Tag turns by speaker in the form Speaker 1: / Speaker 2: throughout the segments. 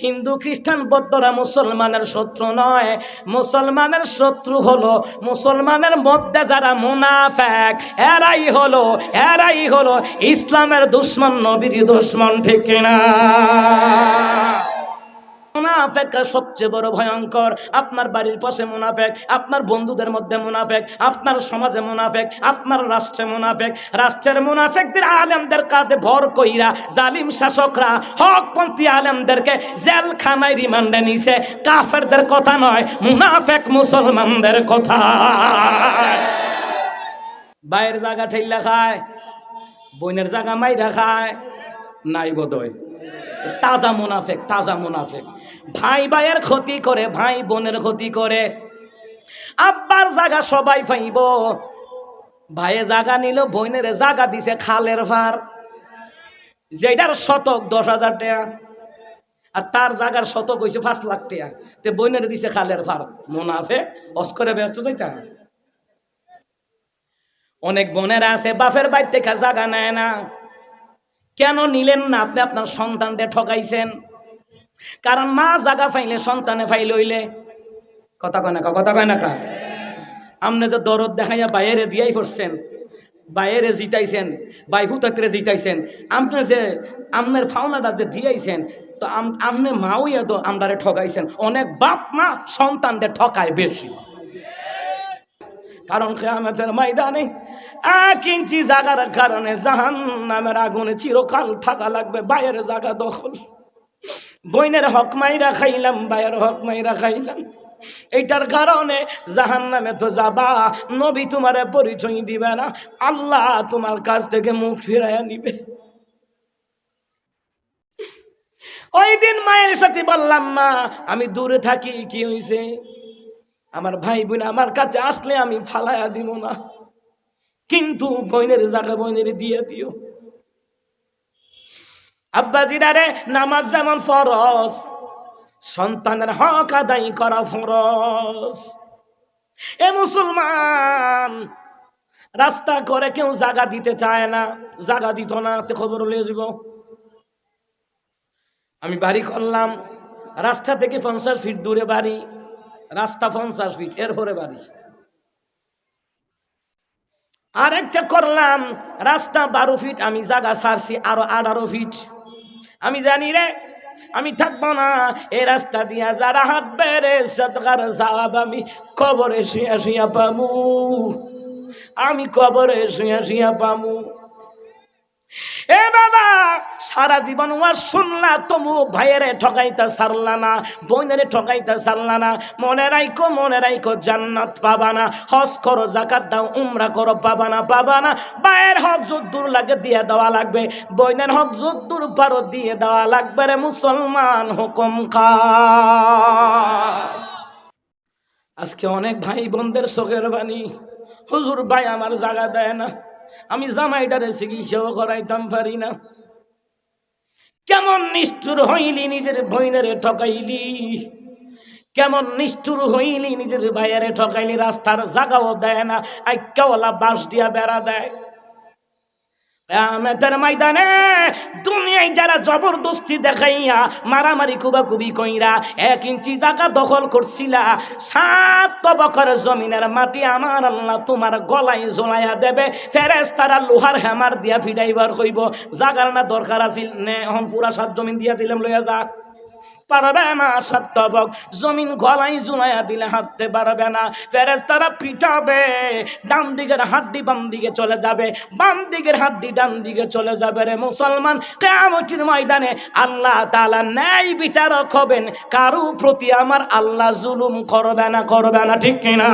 Speaker 1: হিন্দু খ্রিস্টান বৌদ্ধরা মুসলমানের শত্রু নয়, মুসলমানের শত্রু হলো মুসলমানের মধ্যে যারা মুনাফিক, এরাই হলো ইসলামের দুশমন, নবীর দুশমন, ঠিক কিনা? মুনাফিকরা সবচেয়ে বড় ভয়ঙ্কর। আপনার বাড়ির পাশে মুনাফিক, আপনার বন্ধুদের মধ্যে মুনাফিক, আপনার সমাজে মুনাফিক, আপনার রাষ্ট্রে মুনাফিক। রাষ্ট্রের মুনাফিকদের আলেমদের কাঁধে ভর কইরা জালিম শাসকরা হকপন্থী আলেমদেরকে জেলখানায় রিমান্ডে নিছে। কাফেরদের কথা নয়, মুনাফিক মুসলমানদের কথা। ভাইয়ের জায়গা ঠেইলা খায়, বোনের জায়গা মাইরা খায়, নাই বোধহয়। তাজা মুনাফিক, তাজা মুনাফিক। ভাই ভাইয়ের ক্ষতি করে, ভাই বোনের ক্ষতি করে। আব্বার জায়গা সবাই পাইব, ভাইয়ে জায়গা নিল, বোনের জায়গা দিছে খালের ভার, যেটার শতক 10,000 টাকা, আর তার জায়গার শতক হইছে 5 লাখ টাকা। তে বোনের দিছে খালের ভার। মুনাফিক অস্করে ব্যস্ত যাইতা। অনেক বোনেরা আছে বাপের বাড়ি থেকে জায়গা নেয় না। কেন নিলেন না? আপনি আপনার সন্তানদের ঠকাইছেন। কারণ মা জায়গা পাইলে সন্তানে ফাইল হইলে কথা কয় না, কথা কয় না। আপনি যে দরদ দেখাইয়া বাইরে দিয়াই পড়ছেন, বাইরে জিতাইছেন, বাইফুতাত্রে জিতাইছেন, আপনি যে আপনার ফাউনাটা যে দিয়াইছেন, তো আপনি মাওইয়া তো আমরারে ঠকাইছেন। অনেক বাপ মা সন্তানদের ঠকায় বেশি। কারণ কিয়ামতের ময়দানে 1 ইঞ্চি জায়গার কারণে জাহান্নামের আগুনে চিরকাল থাকা লাগবে। বাইরের জায়গা দখল, বইনের হক মাইরা খাইলাম, বাইরের হক মাইরা খাইলাম, এইটার কারণে জাহান্নামে তো যাবা। নবী তোমারে পরিচয় দিবে না, আল্লাহ তোমার কাছ থেকে মুখ ফিরাইয়া নিবে। ওই দিন মায়ের সাথে বললাম, মা আমি দূরে থাকি, কি হইছে? আমার ভাই বোন আমার কাছে আসলে আমি ফালাইয়া দিব না, কিন্তু বোনের জায়গা বোনের দিয়ে দিও। আব্বাজিরারে, নামাজ যেমন ফরজ, সন্তানের হক আদায় করা ফরজ। এ মুসলমান, রাস্তা করে কেউ জায়গা দিতে চায় না, জায়গা দিত না, তে খবর লিয়ে যাব। আমি বাড়ি করলাম, রাস্তা থেকে 50 ফিট দূরে বাড়ি, রাস্তা 50 ফিট, এরপরে বাড়ি। আরেকটা করলাম, রাস্তা 12 ফিট, আমি জায়গা ছাড়ছি আরো 18 ফিট। আমি জানি রে আমি থাকবো না, এই রাস্তা দিয়া যারা হাঁটবে রে, সদকার জবাব আমি কবরে শুয়া শুয়া পাবো, আমি কবরে শুয়া শুয়া পাবো। এ বাবা, সারা জীবন ওয়াজ শুনলা, তবু ভাইয়েরে ঠকাইতে ছাড়লা না, বোনেরে ঠকাইতে ছাড়লা না। মনে রাইখো জান্নাত পাবা না। হজ করো, যাকাত দাও, উমরা করো, পাবা না। ভাইয়ের হক যদ্দুর লাগে দিয়ে দেওয়া লাগবে, বোনের হক যদ্দুর পারো দিয়ে দেওয়া লাগবে রে মুসলমান, হুকুম কার। আজকে অনেক ভাই বোনদের চোখের বাণী, হুজুর ভাই আমার জায়গা দেয় না, আমি জামাইটারে চিকিৎসাও করাইতাম পারি না। কেমন নিষ্ঠুর হইলি, নিজের বোনেরে ঠকাইলি, কেমন নিষ্ঠুর হইলি, নিজের ভাইয়ারে ঠকাইলি। রাস্তার জায়গাও দেয় না, আইক্কাওয়ালা বাঁশ দিয়া বেড়া দেয়। কিয়ামতের ময়দানে দুনিয়ায় যারা জবরদস্তি দেখাইয়া মারামারি কুবাকুবি কইরা 1 ইঞ্চি জায়গা দখল করছিলা, 7 বছর জমিনের মাটি আমার আল্লাহ তোমার গলায় ঝোলাইয়া দেবে। ফেরেশতারা লোহার হ্যামার দিয়া ফিডাইবার কইব, জাগার না দরকার আছিল নে, এখন পুরা 7 জমিন দিয়া দিলাম, লইয়া যা। পারবে না, 7 বছর জমিন গলায় ঝুলাইয়া দিলে হাঁটতে পারবে না। ফেরেশতারা পিটাবে, ডান দিকের হাড্ডি বাম দিকে চলে যাবে, বাম দিকের হাড্ডি ডান দিকে চলে যাবে রে মুসলমান। কিয়ামতের ময়দানে আল্লাহ তাআলা ন্যায় বিচারক হবেন, কারো প্রতি আমার আল্লাহ জুলুম করবে না, ঠিক কিনা?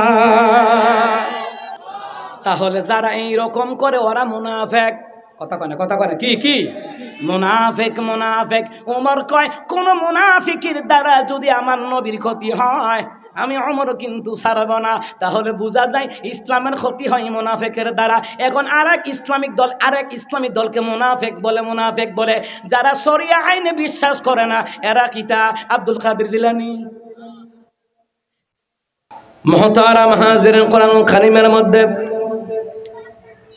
Speaker 1: তাহলে যারা এই রকম করে ওরা মুনাফিক। কথা কয় কি মুনাফিক। ওমর কয়, কোন মুনাফিকের দ্বারা যদি আমার নবীর ক্ষতি হয়, আমি ওমর কিন্তু ছাড়ব না। তাহলে বোঝা যায় ইসলামের ক্ষতি হয় মুনাফিকের দ্বারা। এখন আরেক ইসলামিক দলকে মুনাফিক বলে, যারা শরিয়া আইনে বিশ্বাস করে না। এরা কিতা? আব্দুল কাদের জিলানী। মুহতারাম হাজিরিন, কোরআন কারীমের মধ্যে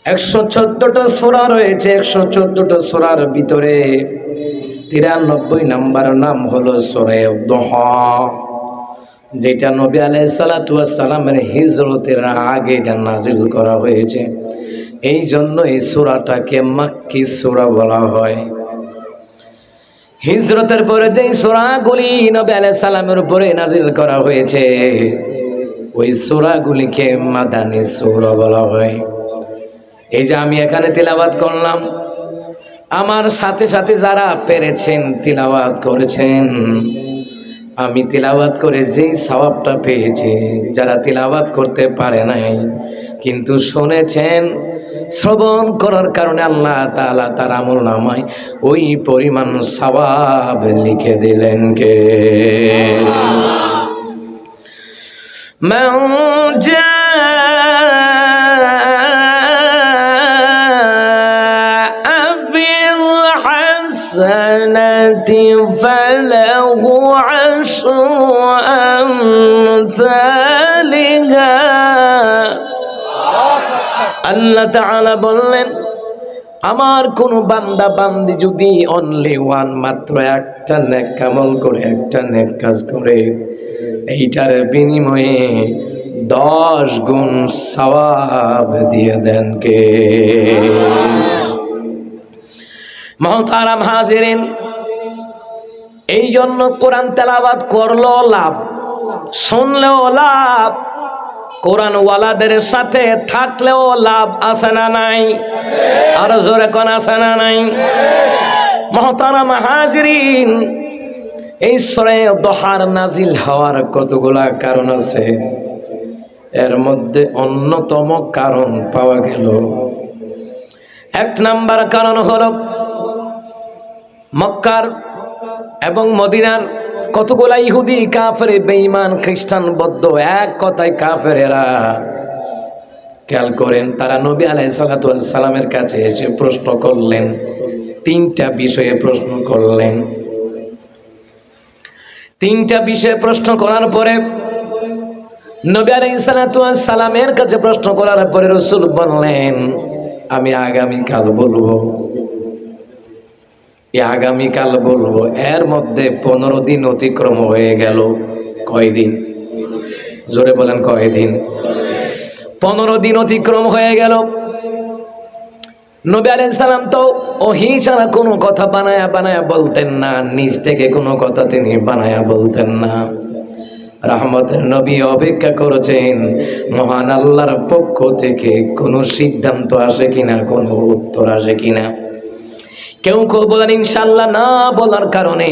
Speaker 1: 114টা সূরা রয়েছে। 114টা সূরার ভিতরে
Speaker 2: 93 নম্বর নাম হলো সূরা দুহা, যেটা নবী আলাইহিস সালাতু ওয়াস সালামের হিজরতের আগে এটা নাজিল করা হয়েছে। এই জন্য এই সূরাটাকে মাক্কি সূরা বলা হয়। হিজরতের পরে যে সূরাগুলি নবী আলাইহিস সালামের উপরে নাজিল করা হয়েছে ওই সূরাগুলিকে মাদানী সূরা বলা হয়। এই যে আমি এখানে তিলাওয়াত করলাম, আমার সাথে সাথে যারা পেরেছেন তিলাওয়াত করেছেন, আমি তিলাওয়াত করে যেই সওয়াবটা পেয়েছি, যারা তিলাওয়াত করতে পারে নাই কিন্তু শুনেছেন, শ্রবণ করার কারণে আল্লাহ তাআলা তার আমলনামায় ওই পরিমাণ সওয়াব লিখে দিলেন কে? মান জাআ বিল হাসানাতি ফালাহু আশরু আমসালিহা। আল্লাহ তাআলা বললেন, আমার কোন বান্দা বান্দি যদি অনলি ওয়ান মাত্র একটা নেক আমল করে, একটা নেক কাজ করে, এইটার বিনিময়ে 10 গুণ সওয়াব দিয়ে দেন কে? মুহতারাম হাজিরিন, এই জন্য কোরআন তেলাওয়াত করলেও লাভ, শুনলেও লাভ, কোরআন ওয়ালাদের সাথে থাকলেও লাভ আছে না নাই? আরো জোরে কোন আছে না নাই? মুহতারাম হাজিরিন, এই সূরা দুহার নাজিল হওয়ার কতগুলা কারণ আছে। এর মধ্যে অন্যতম কারণ পাওয়া গেল, 1 নাম্বার কারণ হলো মক্কার এবং মদিনার কতগুলা ইহুদি কাফের বেঈমান খ্রিস্টান বৌদ্ধ, এক কথায় কাফেরেরা, খেয়াল করেন, তারা নবী আলাইহিস সালাতু ওয়াস সালামের কাছে এসে প্রশ্ন করলেন, 3টা বিষয়ে প্রশ্ন করলেন। 3টা বিষয়ে প্রশ্ন করার পরে নবী আলাইহিস সালাতু ওয়াস সালামের কাছে প্রশ্ন করার পরে রাসূল বললেন, আমি আগামীকাল বলবো, আগামীকাল বলবো। এর মধ্যে 15 দিন অতিক্রম হয়ে গেল। কয় দিন? জোরে বলেন, কয় দিন? 15 দিন অতিক্রম হয়ে গেল। নবী আলাইহিস সালাম তো ওহী ছাড়া কোনো কথা বানায়া বানায়া বলতেন না, নিজ থেকে কোনো কথা তিনি বানায়া বলতেন না। রহমতের নবী অপেক্ষা করেছেন মহান আল্লাহর পক্ষ থেকে কোনো সিদ্ধান্ত আসে কিনা, কোনো উত্তর আসে কিনা। কেউ কেউ বলেন ইনশাআল্লাহ না বলার কারণে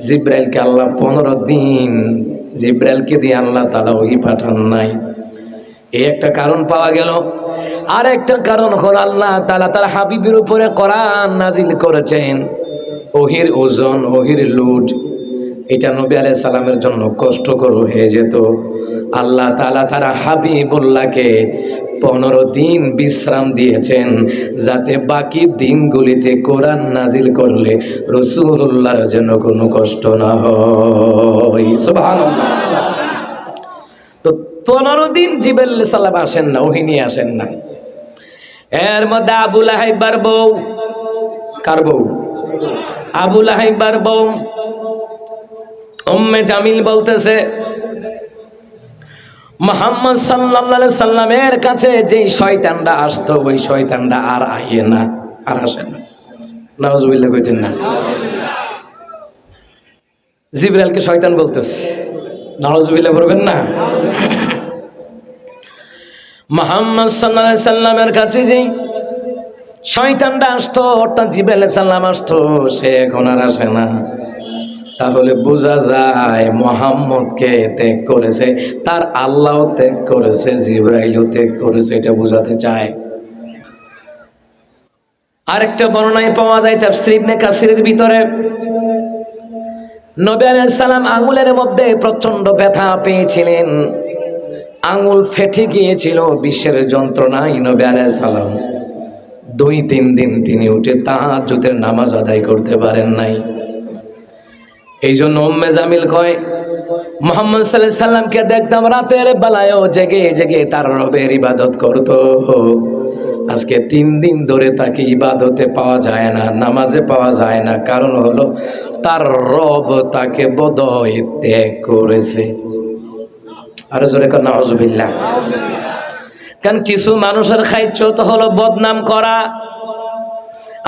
Speaker 2: জিব্রাইলকে আল্লাহ 15 দিন জিব্রাইলকে দিয়ে আল্লাহ তাআলা ওহী পাঠান নাই। এই একটা কারণ পাওয়া গেল। আর একটা কারণ হলো আল্লাহ তাআলা তার হাবিবের উপরে কোরআন নাজিল করেছেন। ওহীর ওজন, ওহীর লোড, এটা নবী আলাইহিস সালামের জন্য কষ্টকর হয়ে যেত। আল্লাহ তাআলা তার হাবিবুল্লাহকে 15 দিন বিশ্রাম দিয়েছেন, যাতে বাকি দিনগুলিতে কোরআন নাজিল করলে রাসূলুল্লাহর যেন কোনো কষ্ট না হয়। সুবহানাল্লাহ। তো 15 দিন জিবরাইল আলাইহিস সালাম আসেন না, ওহী নিয়ে আসেন না। এর মধ্যে আবু লাহাইবার বউ, কার বউ? আবু লাহাইবার বউ উম্মে জামিল বলতেছে, মুহাম্মদ সাল্লাল্লাহু আলাইহি সাল্লামের কাছে যেই শয়তানটা আসতো, ওই শয়তানটা আর আইয়ে না, আর আসে না। নাউজুবিল্লাহ কইতেন না? জিবরাইলকে শয়তান বলতেছে, নাউজুবিল্লাহ বলবেন না? মুহাম্মদ সাল্লাল্লাহু আলাইহি সাল্লামের কাছে যেই শয়তানটা আসতো, অর্থাৎ জিবরাইল আলাইহিস সালাম আসতো, সে এখন আর আসে না। তাহলে বোঝা যায় মুহাম্মদকে ত্যাগ করেছে, তার আল্লাহ ত্যাগ করেছে, জিবরাইলও ত্যাগ করেছে, এটা বোঝাতে চায়। আরেকটা বর্ণনায় পাওয়া যায় তাফসীর ইবনে কাসিরের ভিতরে, নবী আলাইহিস সালাম আঙ্গুলের মধ্যে প্রচন্ড ব্যথা পেয়েছিলেন, আঙ্গুল ফেটে গিয়েছিল, বিষের যন্ত্রণায় নবী আলাইহিস সালাম 2-3 দিন তিনি উঠে তাহাজ্জুদের নামাজ আদায় করতে পারেন নাই। এই জন্য উম্মে জামিল কয়, মুহাম্মদ সাল্লাল্লাহু আলাইহি সাল্লামকে দেখতাম রাতের বেলায়ও জেগে জেগে তার রবের ইবাদত করত, আজকে 3 দিন ধরে তাকে ইবাদতে পাওয়া যায় না, নামাজে পাওয়া যায় না। কারণ হলো তার রব তাকে বোধহয় ত্যাগ করেছে। আরো জোরে কর নাউজুবিল্লাহ। কারণ কিছু মানুষের খাইচ্ছ তো হলো বদনাম করা।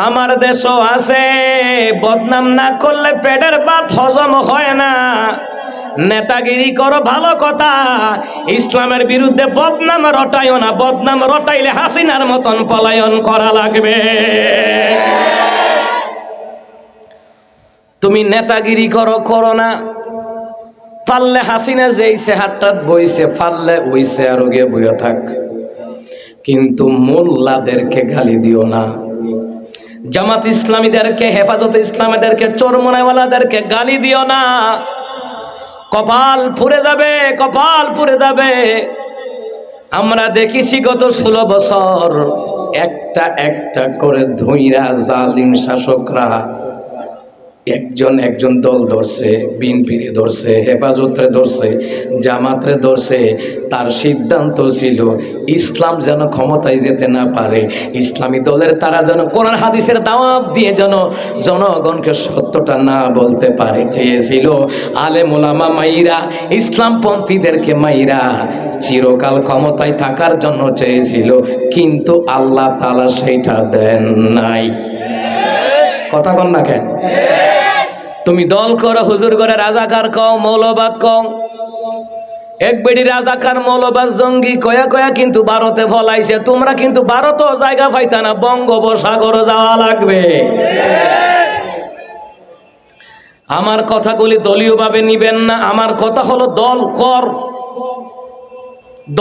Speaker 2: আমার দেশও আছে, বদনাম না করলে পেটের ভাত হজম হয় না। নেতাগিরি করো ভালো কথা, ইসলামের বিরুদ্ধে বদনাম রটাইও না। বদনাম রটাইলে হাসিনার মতন পলায়ন করা লাগবে। তুমি নেতাগিরি করো না। পারলে হাসিনা যেইছে হাতটাত বইছে, পারলে ওইছে আরো গিয়ে বইয়া থাক, কিন্তু মোল্লাদেরকে গালি দিও না। জামাত ইসলামীদেরকে, হেফাজতে ইসলামীদেরকে, চরমনাইওয়ালাদেরকে গালি দিও না। কপাল পুড়ে যাবে, কপাল পুড়ে যাবে। আমরা দেখেছি গত 16 বছর একটা একটা করে ধইরা জালিম শাসকরা একজন দল ধরছে, বিএনপিরে ধরছে, হেফাজতে ধরছে, জামাতরে ধরছে। তার সিদ্ধান্ত ছিল ইসলাম যেন ক্ষমতায় যেতে না পারে, ইসলামী দলের তারা যেন কোরআন হাদিসের দাওয়াত দিয়ে যেন জনগণকে সত্যটা না বলতে পারে। চেয়েছিল আলেম ওলামা মাইরা, ইসলামপন্থীদেরকে মাইরা চিরকাল ক্ষমতায় থাকার জন্য চেয়েছিল, কিন্তু আল্লাহ তাআলা সেইটা দেন নাই। কথা কন না কেন? তুমি দল করো, হুজুর করে রাজাকার কও, মৌলবাদ কও। এক বেড়ি রাজাকার মৌলবাদ জঙ্গি কয়া কয়া কিন্তু ভারতে ফলাইছে। তোমরা কিন্তু ভারতও জায়গা পাইতা না, বঙ্গোপসাগর যাওয়া লাগবে। আমার কথাগুলি দলীয় ভাবে নিবেন না। আমার কথা হলো দল কর,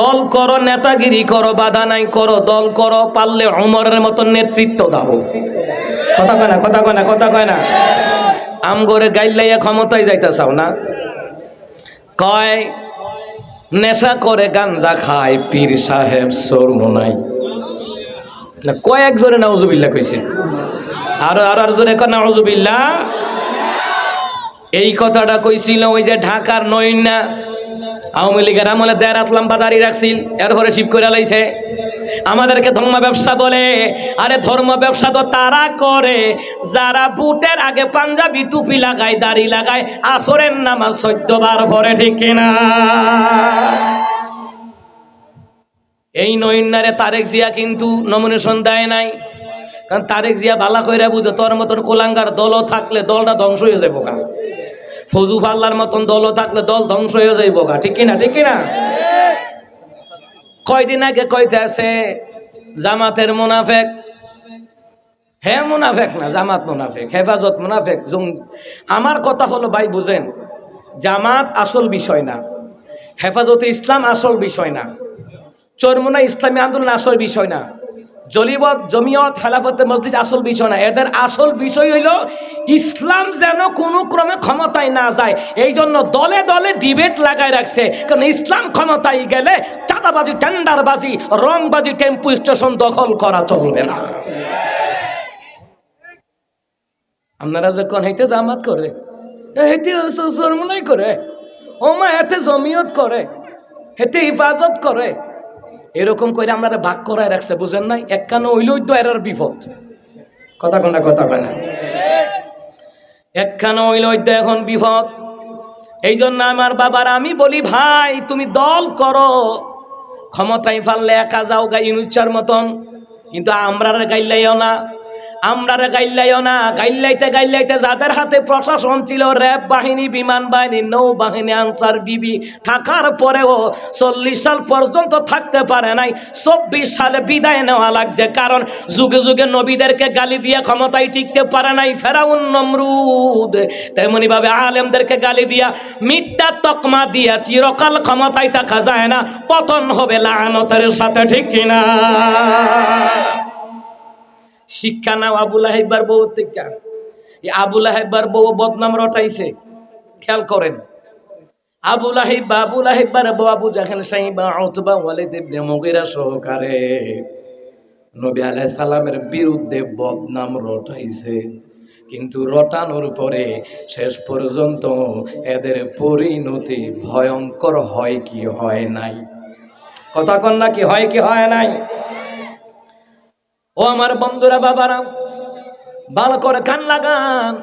Speaker 2: দল করো, নেতাগিরি করো, বাধা নাই, করো, দল করো। পারলে ওমরের মতো নেতৃত্ব দাও। কথা কয় না, কথা কয় না, কথা কয় না। আমগরে গাইলাইয়া ক্ষমতায় যাইতে চাও না? কয় নেশা করে, গাঞ্জা খায়, পীর সাহেব চরমোনাই। না কয়েক জোরে নাউজুবিল্লাহ কইছে, আর জোরে কয় নাউজুবিল্লাহ। এই কথাটা কইছিল ওই যে ঢাকার নয়না আওয়ামী লীগের আমলে 1.5 হাত লম্বা দাড়ি রাখছিল, এরপরে শিব করে লাইছে। আমাদেরকে ধর্ম ব্যবসা বলে। আরে ধর্ম ব্যবসা তো তারা করে যারা বুটের আগে পাঞ্জাবি টুপি লাগায়, দাড়ি লাগায়, আসরের নামাজ 14 বার পড়ে, ঠিক কিনা? এই নয়নারে তারেক জিয়া কিন্তু নমিনেশন দেয় নাই, কারণ তারেক জিয়া ভালো কইরা বুঝে তোর মতন কোলাঙ্গার দলও থাকলে দলটা ধ্বংস হয়ে যাবো গা। ফজু ফাল্লার মতন দলও থাকলে দল ধ্বংস হয়ে যাইব গা, ঠিক কিনা? ঠিক কিনা? কয়দিন আগে কইতে আছে জামাতের মুনাফেক। হ্যাঁ মুনাফেক না, জামাত মুনাফেক, হেফাজত মুনাফেক। আমার কথা হলো ভাই বুঝেন, জামাত আসল বিষয় না, হেফাজতে ইসলাম আসল বিষয় না, চরমোনা ইসলামী আন্দোলন আসল বিষয় না, জমিয়ত খেলাফতে মসজিদ আসল বিষয় না। এদের আসল বিষয় হইল ইসলাম যেন কোনো ক্রমে ক্ষমতায় না যায়। এই জন্য দলে দলে ডিবেট লাগায় রাখছে, কারণ ইসলাম ক্ষমতায় গেলে চাঁদাবাজি, টেন্ডারবাজি, রংবাজি, টেম্পু স্টেশন দখল করা চলবে না। আপনারা যখন হেঁটে জামাত করে, হেঁটে চরমোনাই করে, ওমা হেঁটে জমিয়ত করে, হেঁটে হিফাজত করে, এরকম করে আমরা ভাগ করায় রাখছে, বুঝেন নাই? একখানে হইলই তো এর বিপদ। কথা কয় না, কথা কয় না। একখানে হইলই তো এখন বিপদ। এই জন্য আমার বাবার আমি বলি, ভাই তুমি দল করো, ক্ষমতায় পারলে একা যাও গা ইনুচ্চার মতন, কিন্তু আমরা গাইলাইও না, আমরারে গাইলাইও না। গাইলাইতে যাদের হাতে প্রশাসন ছিল, র্যাব বাহিনী, বিমান বাহিনী, নৌবাহিনী, আনসার বিবি, থাকার পরেও 40 সাল পর্যন্ত থাকতে পারে নাই। 24 সালে বিদায় নেওয়া লাগছে, কারণ যুগে যুগে নবীদেরকে গালি দিয়ে ক্ষমতায় টিকতে পারে নাই ফেরাউন নমরুদ। তেমনি ভাবে আলেমদেরকে গালি দিয়া, মিথ্যা তকমা দিয়া চিরকাল ক্ষমতায় থাকা যায় না, পতন হবে লাআনতের সাথে, ঠিক কিনা? শিক্ষা নাও আবু লাহাইবার বউ থেকে। আবু লাহাইবার বউ বদনাম রটাইছে, খেয়াল করেন। আবু লাহাইবার বউ আবু জাহেল, সাইবা, উতবা, ওয়ালিদ ইবনে মুগীরা সহকারে নবী আলাইহিস সালামের বিরুদ্ধে বদনাম রটাইছে। কিন্তু রটানোর পরে শেষ পর্যন্ত এদের পরিণতি ভয়ঙ্কর হয় কি হয় নাই? কথা কন না, কি হয় কি হয় নাই? ও আমার বন্ধুরা, বাবারা, ভালো করে কান লাগান।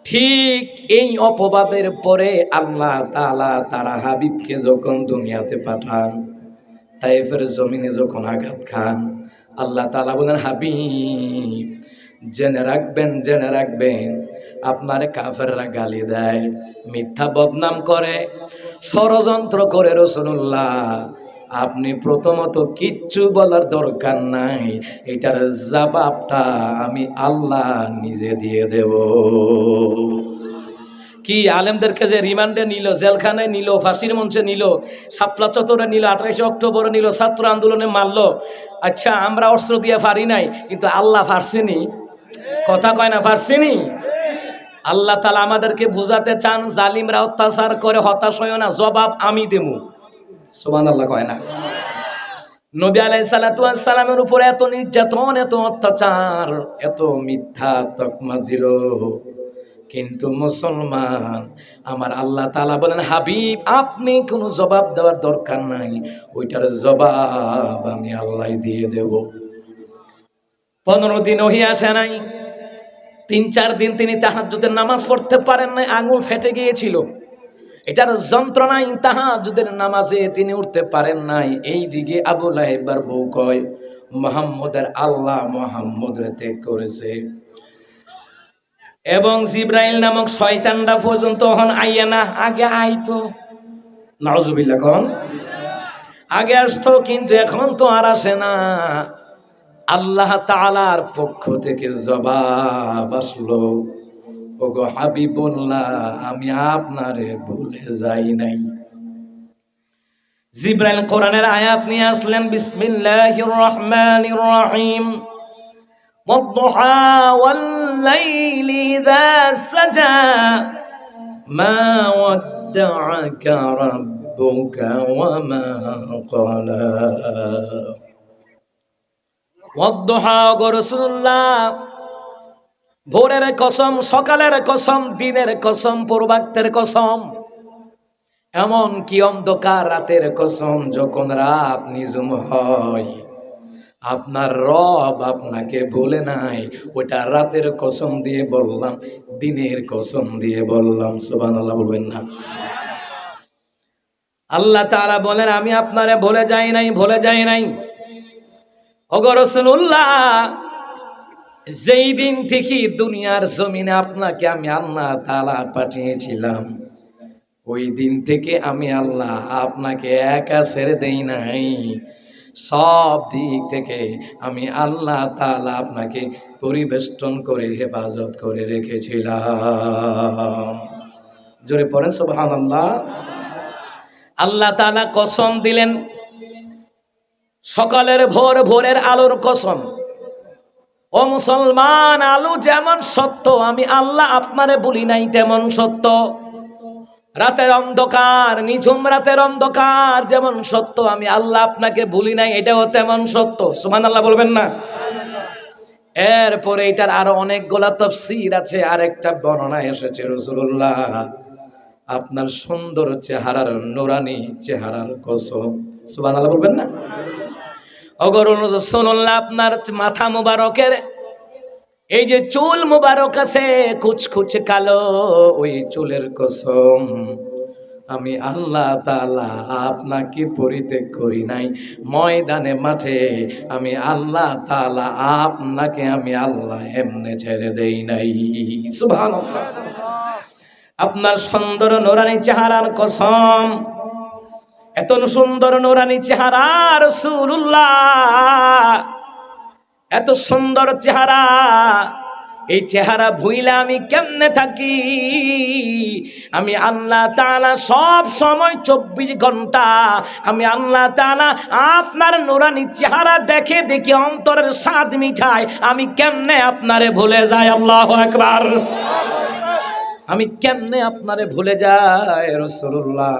Speaker 2: ঠিক এই অপবাদের পরে আল্লাহ তাআলা তার হাবিবকে যখন দুনিয়াতে পাঠান, তাইফের জমিনে যখন আঘাত খান, আল্লাহ তাআলা বলেন, হাবিব জেনে রাখবেন, জেনে রাখবেন, আপনার কাফেররা গালি দেয়, মিথ্যা বদনাম করে, ষড়যন্ত্র করে। রাসূলুল্লাহ, আপনি প্রথমত কিচ্ছু বলার দরকার নাই, এটার জবাবটা আমি আল্লাহ নিজে দিয়ে দেব। কি আলেমদেরকে যে রিমান্ডে নিল, জেলখানায় নিল, ফাঁসির মঞ্চে নিল, শাপলা চত্বরে নিল, 28 অক্টোবরে নিল, ছাত্র আন্দোলনে মারলো। আচ্ছা, আমরা অস্ত্র দিয়ে পারি নাই, কিন্তু আল্লাহ পারছেনি? কথা কয় না, পারছেনি? আল্লাহ তাআলা আমাদেরকে বুঝাতে চান, জালিমরা অত্যাচার করে হতাশ হইও না, জবাব আমি দেবো। সুবহানাল্লাহ কয় না? নবী আলাইহিস সালাতু ওয়াস সালামের উপর এত নির্যাতন, এত অত্যাচার, এত মিথ্যা তকমা দিল, কিন্তু মুসলমান, আমার আল্লাহ তাআলা বলেন, হাবিব আপনি কোনো জবাব দেওয়ার দরকার নাই, ওইটার জবাব আমি আল্লাহ দিয়ে দেব। 15 দিন ওহী আসে নাই, 3-4 দিন তিনি তাহাজ্জুদের নামাজ পড়তে পারেন নাই, আঙুল ফেটে গিয়েছিল। এটার যন্ত্রণায় তাহাজ্জুদের নামাজে তিনি উঠতে পারেন নাই। এই দিকে আবু লাহেবের বউ কয়, মুহাম্মদের আল্লাহ মুহাম্মদরে ত্যাগ করেছে, এবং জিব্রাইল নামক শয়তানরা পর্যন্ত হন আইয়া না, আগে আইতো, নাউজুবিল্লাহ কোন, আগে আসতো, কিন্তু এখন তো আর আসে না। আল্লাহ তাআলার পক্ষ থেকে জবাব আসলো, ওগো হাবিবুল্লাহ, আমি আপনারে ভুলে যাই নাই। জিব্রাইল কোরআনের আয়াত নিয়ে আসলেন, বিসমিল্লাহির রহমানির রহিম, ওয়াদ-দুহা ওয়াল-লাইলি ইযা সাজা, মা ওয়াদ্দা'আকা রাব্বুকা ওয়া মা ক্বালা। ওয়াদ-দুহা, গো রাসূলুল্লাহ, ভোরের কসম, সকালের কসম, দিনের কসম, পূর্বাক্তের কসম, এমন কি অন্ধকার রাতের কসম, যখন রাত নিঝুম হয়, আপনার রব আপনাকে বলে নাই, ওটা রাতের কসম দিয়ে বললাম, দিনের কসম দিয়ে বললাম। সুবহানাল্লাহ বলবেন না? আল্লাহ তাআলা বলেন, আমি আপনারে ভুলে যাই নাই, ভুলে যাই নাই। ওগো রাসূলুল্লাহ, যেই দিন থেকে দুনিয়ার জমিনে আপনাকে আমি আল্লাহ তাআলা পাঠিয়েছিলাম, ওই দিন থেকে আমি আল্লাহ আপনাকে একা ছেড়ে দেই নাই, সব দিক থেকে আমি আল্লাহ তাআলা আপনাকে পরিবেষ্টন করে হেফাজত করে রেখেছিলাম। জোরে পড়েন সুবহানাল্লাহ। আল্লাহ তাআলা কসম দিলেন, সকালের ভোর, ভোরের আলোর কসম। ও মুসলমান, আলো যেমন সত্য, আমি আল্লাহ আপনারে বলি নাই তেমন সত্য। রাতের অন্ধকার, নিঝুম রাতের অন্ধকার যেমন সত্য, আমি আল্লাহ আপনাকে ভুলি নাই, এটাও তেমন সত্য। সুবহানাল্লাহ বলবেন না? এরপরে এটার আরো অনেকগুলা তাফসীর আছে। আরেকটা বর্ণনা এসেছে, রাসূলুল্লাহ আপনার সুন্দর চেহারার, নুরানি চেহারার কসম। সুবহানাল্লাহ বলবেন না? ওগো রাসূলুল্লাহ, আপনার মাথা মুবারকের এই যে চুল মুবারক আছে, কুচকুচে কালো, ওই চুলের কসম, আমি আল্লাহ তাআলা আপনাকে পরিত্যাগ করি নাই। ময়দানে মাঠে আমি আল্লাহ তাআলা আপনাকে আমি আল্লাহ এমনে ছেড়ে দেই নাই। সুবহানাল্লাহ। আপনার সুন্দর নূরানি চেহারার কসম, এত সুন্দর নূরানি চেহারা রাসূলুল্লাহ, এত সুন্দর চেহারা, এই চেহারা ভুইলা আমি কেমনে থাকি? আমি আল্লাহ তাআলা সব সময় 24 ঘন্টা আমি আল্লাহ তাআলা আপনার নূরানি চেহারা দেখে দেখে অন্তরের স্বাদ মিঠাই, আমি কেমনে আপনারে ভুলে যাই? আল্লাহু আকবার। আমি কেমনে আপনারে ভুলে যাই রাসূলুল্লাহ?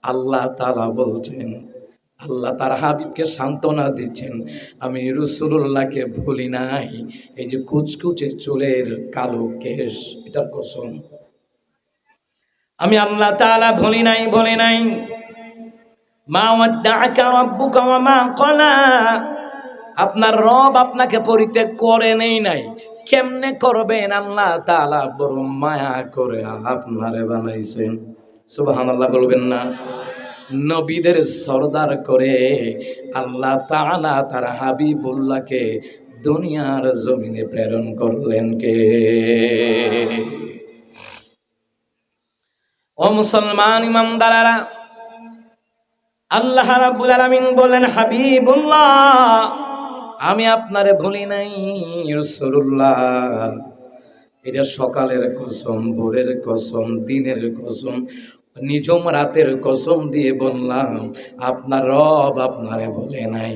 Speaker 2: আল্লাহ তাআলা বলছেন, আল্লাহ তার হাবিবকে সান্ত্বনা দিচ্ছেন, আমি রাসূলুল্লাহকে ভুলি নাই। এই যে কুচকুচে চুলের কালো কেশ, এটার কসম আমি আল্লাহ তাআলা ভুলি নাই, ভুলি নাই। মা ওয়াদ্দাআকা রাব্বুকা ওয়া মা ক্বালা, আপনার রব আপনাকে পরিত্যাগ করে নেই নাই, কেমনে করবেন? আল্লাহ তাআলা বড় মায়া করে আপনারে বানাইছেন। সুবহানাল্লাহ বলবেন না? নবীদের সরদার করে আল্লাহ তাআলা তার হাবিবুল্লাহকে দুনিয়ার জমিনে প্রেরণ করলেন কে? ও মুসলমান ইমানদারেরা, আল্লাহ রাব্বুল আলামিন বলেন, হাবিবুল্লাহ আমি আপনারে ভুলি নাই রাসূলুল্লাহ। এটা সকালের কসম, ভোরের কসম, দিনের কসম, নিঝুম রাতের কসম দিয়ে বললাম, আপনার রব আপনারে ভুলে নাই।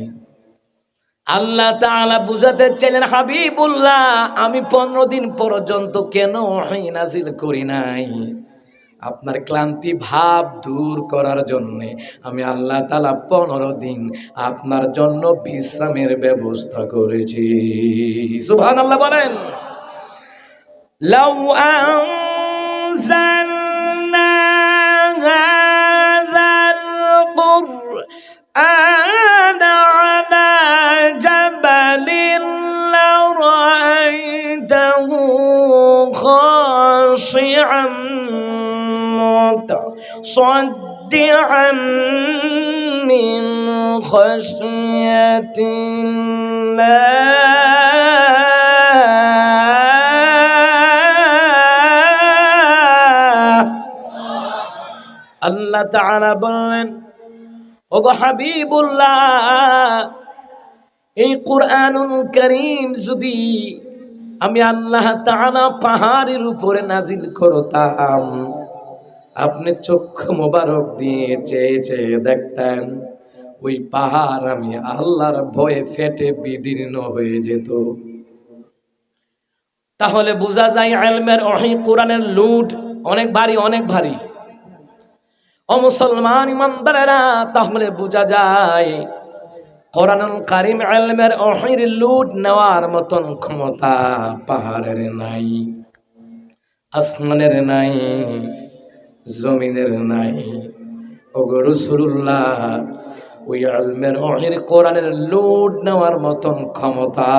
Speaker 2: আল্লাহ তাআলা বুঝাতে চাইলেন, হাবিবুল্লাহ আমি 15 দিন পর্যন্ত কেন ওহী নাজিল করি নাই? আপনার ক্লান্তি ভাব দূর করার জন্য আমি আল্লাহ তাআলা 15 দিন আপনার জন্য বিশ্রামের ব্যবস্থা করেছি। সুবহানাল্লাহ বলেন। লাউ আনজালনা হাযাল কুরআনা আলা জাবালিন লারাআইতাহু খাশি'আন মুতাসাদ্দি'আন মিন খাশিয়াতিল্লাহ। আল্লাহ তাআলা বললেন, ওগো হাবিবুল্লাহ এই কুরআনুল কারীম যদি আমি আল্লাহ তাআলা পাহাড়ের উপরে নাজিল করতাম, আপনি চক্ষু মোবারক দিয়ে চেয়ে চেয়ে দেখতেন, ওই পাহাড় আমি আল্লাহর ভয়ে ফেটে বিদীর্ণ হয়ে যেত। তাহলে বোঝা যায় ইলমের ওহী কোরআনের লুট অনেক ভারী, অনেক ভারী। ও মুসলমান ইমানদারেরা, তাহলে বোঝা যায় কোরআনুল কারীম ইলমের ওহীর লুট নেওয়ার মতন ক্ষমতা পাহাড়ের নাই, আসমানের নাই, জমিনের নাই। ওগো রাসূলুল্লাহ ওই ইলমের ওহীর কোরআনের লুট নেওয়ার মতন ক্ষমতা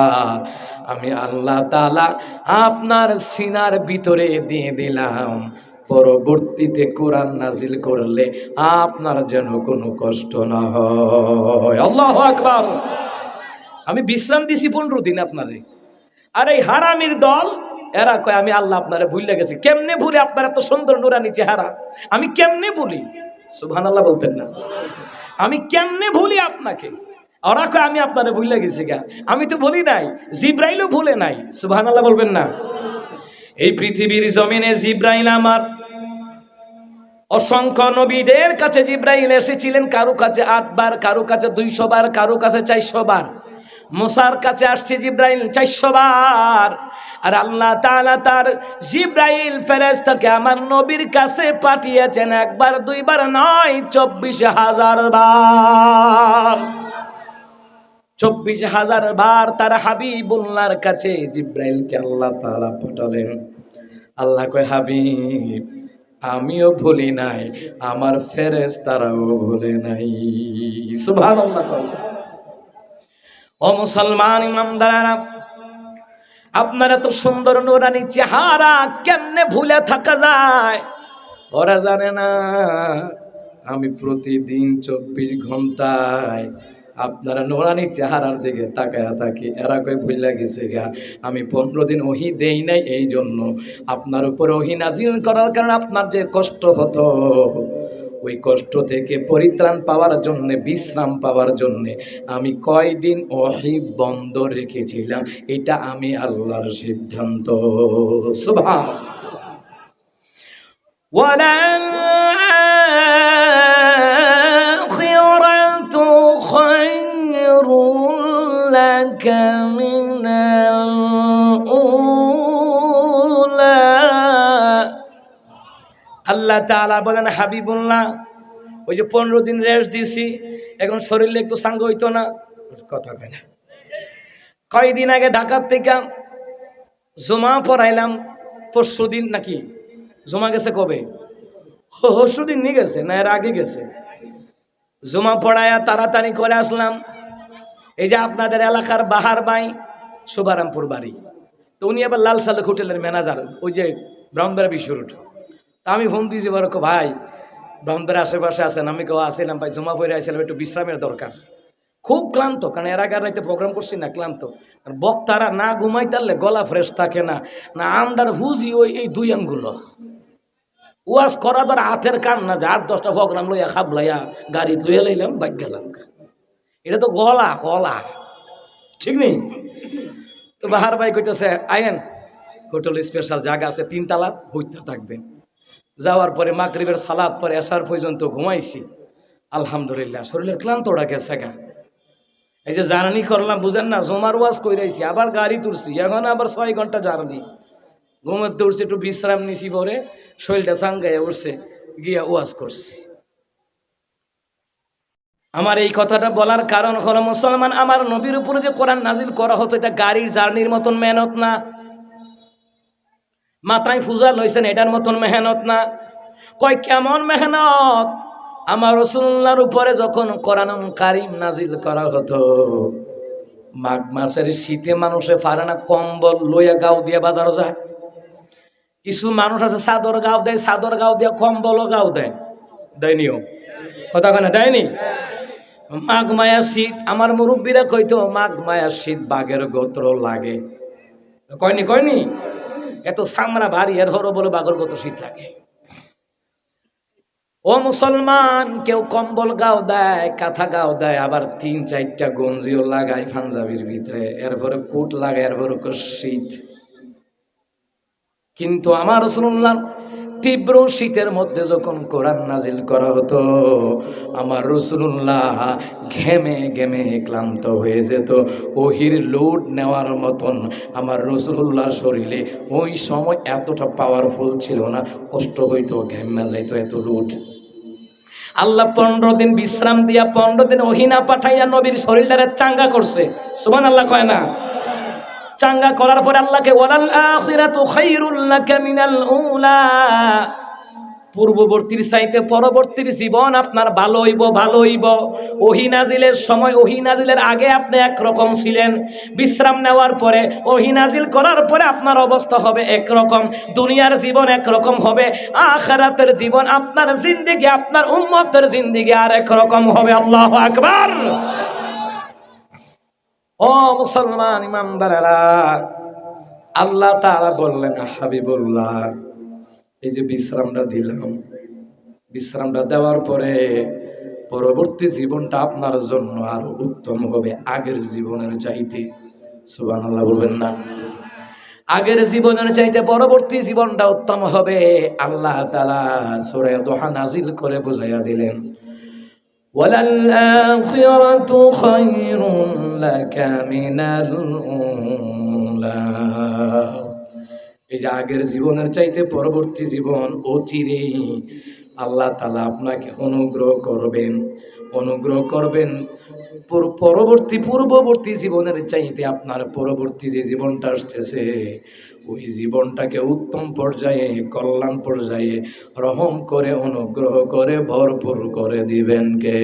Speaker 2: আমি আল্লাহ তাআলা আপনার সিনার ভিতরে দিয়ে দিলাম। পরবর্তীতে কোরআন নাজিল করলে আপনার যেন কোনো কষ্ট না হয়। আল্লাহু আকবার। আমি বিশ্রাম দিছি 15 দিন আপনারে, আর এই হারামির দল এরা কয় আমি আল্লাহ আপনারে ভুলে গেছি। কেমনে ভুলে? আপনার এত সুন্দর নুরানি চেহারা আমি কেমনে ভুলি? সুবহানাল্লাহ বলতেন না? আমি কেমনে ভুলি আপনাকে? ওরা কয় আমি আপনারে ভুলে গেছি গা। আমি তো ভুলি নাই, জিব্রাইলও ভুলে নাই। সুবহানাল্লাহ বলবেন না? এই পৃথিবীর জমিনে জিব্রাইল আমার অসংখ্য নবীদের কাছে জিব্রাইল এসেছিলেন, কারো কাছে 8 বার, কারো কাছে 200 বার, কারো কাছে 400 বার। মুসার কাছে আসছে জিব্রাইল 400 বার। আর আল্লাহ তাআলা তার জিব্রাইল ফেরেশতাকে আমার নবীর কাছে পাঠিয়েছেন একবার দুইবার নয়, 24,000 বার। 24,000 বার তার হাবিবুল্লাহর কাছে জিব্রাইলকে আল্লাহ তাআলা পাঠালেন। আল্লাহ কয়, হাবিব আমিও ভুলি নাই, আমার ফেরেশতারাও ভুলে নাই। সুবহানাল্লাহ। ও মুসলমান ইমানদারেরা, আপনার এত সুন্দর নুরানি চেহারা কেমনে ভুলে থাকা যায়? ওরা জানে না আমি প্রতিদিন 24 ঘন্টায় আপনারা নুরানি চেহারার দিকে তাকায়া থাকি। এরা কই ভুলে গেছে গা, আমি 15 দিন ওহী দেই নাই, এই জন্য আপনার উপর ওহী নাজিল করার কারণে আপনার যে কষ্ট হতো, ওই কষ্ট থেকে পরিত্রাণ পাওয়ার জন্য, বিশ্রাম পাওয়ার জন্য আমি কয়দিন ওহী বন্ধ রেখেছিলাম। এটা আমি আল্লাহর সিদ্ধান্ত। সুবহান। ওয়ালাল আখিরাতু খায়রুল লাকা মিনাল উলা। আল্লাহ তাআলা বলেন, হাবিবুল্লাহ ওই যে 15 দিন রেস্ট দিছি, এখন শরীরে একটু সাঙ্গ হইতো না? কথা কয় না। কয়দিন আগে ঢাকার থেকে জুমা পড়াইলাম, পরশুদিন নাকি জুমা গেছে, কবে? পরশুদিন নিয়ে গেছে না, এর আগে গেছে। জুমা পড়ায়া তাড়াতাড়ি করে আসলাম।
Speaker 1: এই যে আপনাদের এলাকার বাহার ভাই শুভারামপুর বাড়ি, তো উনি আবার লাল সালুক হোটেলের ম্যানেজার, ওই যে ব্রাহ্মণবাড়িয়া বিশ্ব রোড। তা আমি ফোন দিয়েছি বড় ভাই ব্রাহ্মণবাড়িয়ার আশেপাশে আছেন, আমি কেউ আসছিলাম ভাই, জমা পড়ে আসছিলাম, একটু বিশ্রামের দরকার, খুব ক্লান্ত, কারণ এর আগে রাইতে প্রোগ্রাম করছি না, ক্লান্ত। বক্তারা না ঘুমাই তারলে গলা ফ্রেশ থাকে না, না আমদার হুজি ওই এই দুই আঙ্গুলো ওয়াশ করা ধর হাতের কাম না, যে 8-10টা প্রোগ্রাম লইয়া খাবলাইয়া গাড়ি লইয়া লইলাম বাইক গেলাম, এটা তো গলা গলা ঠিক নেই। তো বাহার ভাই কইতেছে আয়েন হোটেল স্পেশাল জায়গা আছে 3 তালা, হইতে থাকবেন। যাওয়ার পরে মাগরিবের সালাত পরে আসার পর্যন্ত ঘুমাইছি, আলহামদুলিল্লাহ শরীরের ক্লান্তটা গেছে গা। এই যে জার্নি করলাম বুঝেন না, জমার ওয়াজ কইরাইছি, আবার গাড়ি তুলছি, এখন আবার 6 ঘন্টা জার্নি, ঘুমাতে উঠছি, একটু বিশ্রাম নিছি, পরে শরীরটা চাঙ্গাইয়া উঠছে, গিয়া ওয়াজ করছি। আমার এই কথাটা বলার কারণ হলো মুসলমান, আমার নবীর উপরে যে কোরআন নাজিল করা হতো এটা গাড়ির জার্নির মতন মেহনত না, মাথায় ফুজা লইছেন এটার মতন মেহনত না। কয় কেমন মেহনত? আমার রাসূলুল্লাহর উপরে যখন কোরআন কারীম নাজিল করা হতো, মাঘ মাসের শীতে মানুষে পারে না কম্বল লইয়া গাও দিয়ে বাজারও যায়। কিছু মানুষ আছে চাদর গাও দেয়, চাদর গাও দিয়ে কম্বলও গাও দেয়, দেয়নিও কথা কেন দেয়নি? মাঘ মায়ার শীত, আমার মুরব্বীরা কইতো মাঘ মায়ার শীত বাঘের গোত্র লাগে, কয়নি কয়নি? এত চামড়া ভারী, এর হরো বলে বাঘের গোত্র শীত লাগে। ও মুসলমান, কেউ কম্বল গাও দেয়, কাঁথা গাও দেয়, আবার 3-4টা গঞ্জিও লাগায় পাঞ্জাবির ভিতরে, এরপরে কোট লাগায়, এরপরে শীত। কিন্তু আমার রাসূলুল্লাহ তীব্র শীতের মধ্যে যখন কোরআন নাজিল করা হতো, আমার রাসূলুল্লাহ ঘেমে ঘেমে ক্লান্ত হয়ে যেত। ওহির লোড নেওয়ার মতন আমার রাসূলুল্লাহর শরীরে ওই সময় এতটা পাওয়ারফুল ছিল না, কষ্ট হইতো, ঘেমে যাইতো, এত লোড। আল্লাহ 15 দিন বিশ্রাম দিয়া 15 দিন ওহিনা পাঠাইয়া নবীর শরীরটারে চাঙ্গা করছে, সুবহানাল্লাহ কয় না? চাঙ্গা করার পর আল্লাহকে ওয়ালাল আখিরাতু খায়রুল লাকা মিনাল উলা, পূর্ববর্তীর চাইতে পরবর্তীর জীবন আপনার ভালো হইব, ভালো হইব। ওহী নাজিলের সময়, ওহী নাজিলের আগে আপনি একরকম ছিলেন, বিশ্রাম নেওয়ার পরে ওহী নাজিল করার পরে আপনার অবস্থা হবে একরকম, দুনিয়ার জীবন একরকম হবে, আখিরাতের জীবন আপনার জিন্দেগি, আপনার উম্মতের জিন্দেগি আর একরকম হবে। আল্লাহু আকবার। ও মুসলমান ইমানদারেরা, আল্লাহ তাআলা বললেন হাবিবুল্লাহ এই যে বিশ্রামটা দিলাম, বিশ্রামটা দেওয়ার পরে পরবর্তী জীবনটা আপনার জন্য আরো উত্তম হবে আগের জীবনের চাইতে। সুবহানাল্লাহ বলবেন না? আগের জীবনের চাইতে পরবর্তী জীবনটা উত্তম হবে। আল্লাহ তাআলা সূরা দুহা নাজিল করে বুঝাইয়া দিলেন, ওয়ালাল আখিরাতু খায়রুন লাকা মিনাল উলা। এই যে আগের জীবনের চাইতে পরবর্তী জীবন অচিরেই আল্লাহ তাআলা আপনাকে অনুগ্রহ করবেন, অনুগ্রহ করবেন। পূর্ববর্তী জীবনের চাইতে আপনার পরবর্তী যে জীবনটা আসতেছে ওই জীবনটাকে উত্তম পর্যায়ে, কল্যাণ পর্যায়ে রহম করে, অনুগ্রহ করে ভরপুর করে দিবেন কে?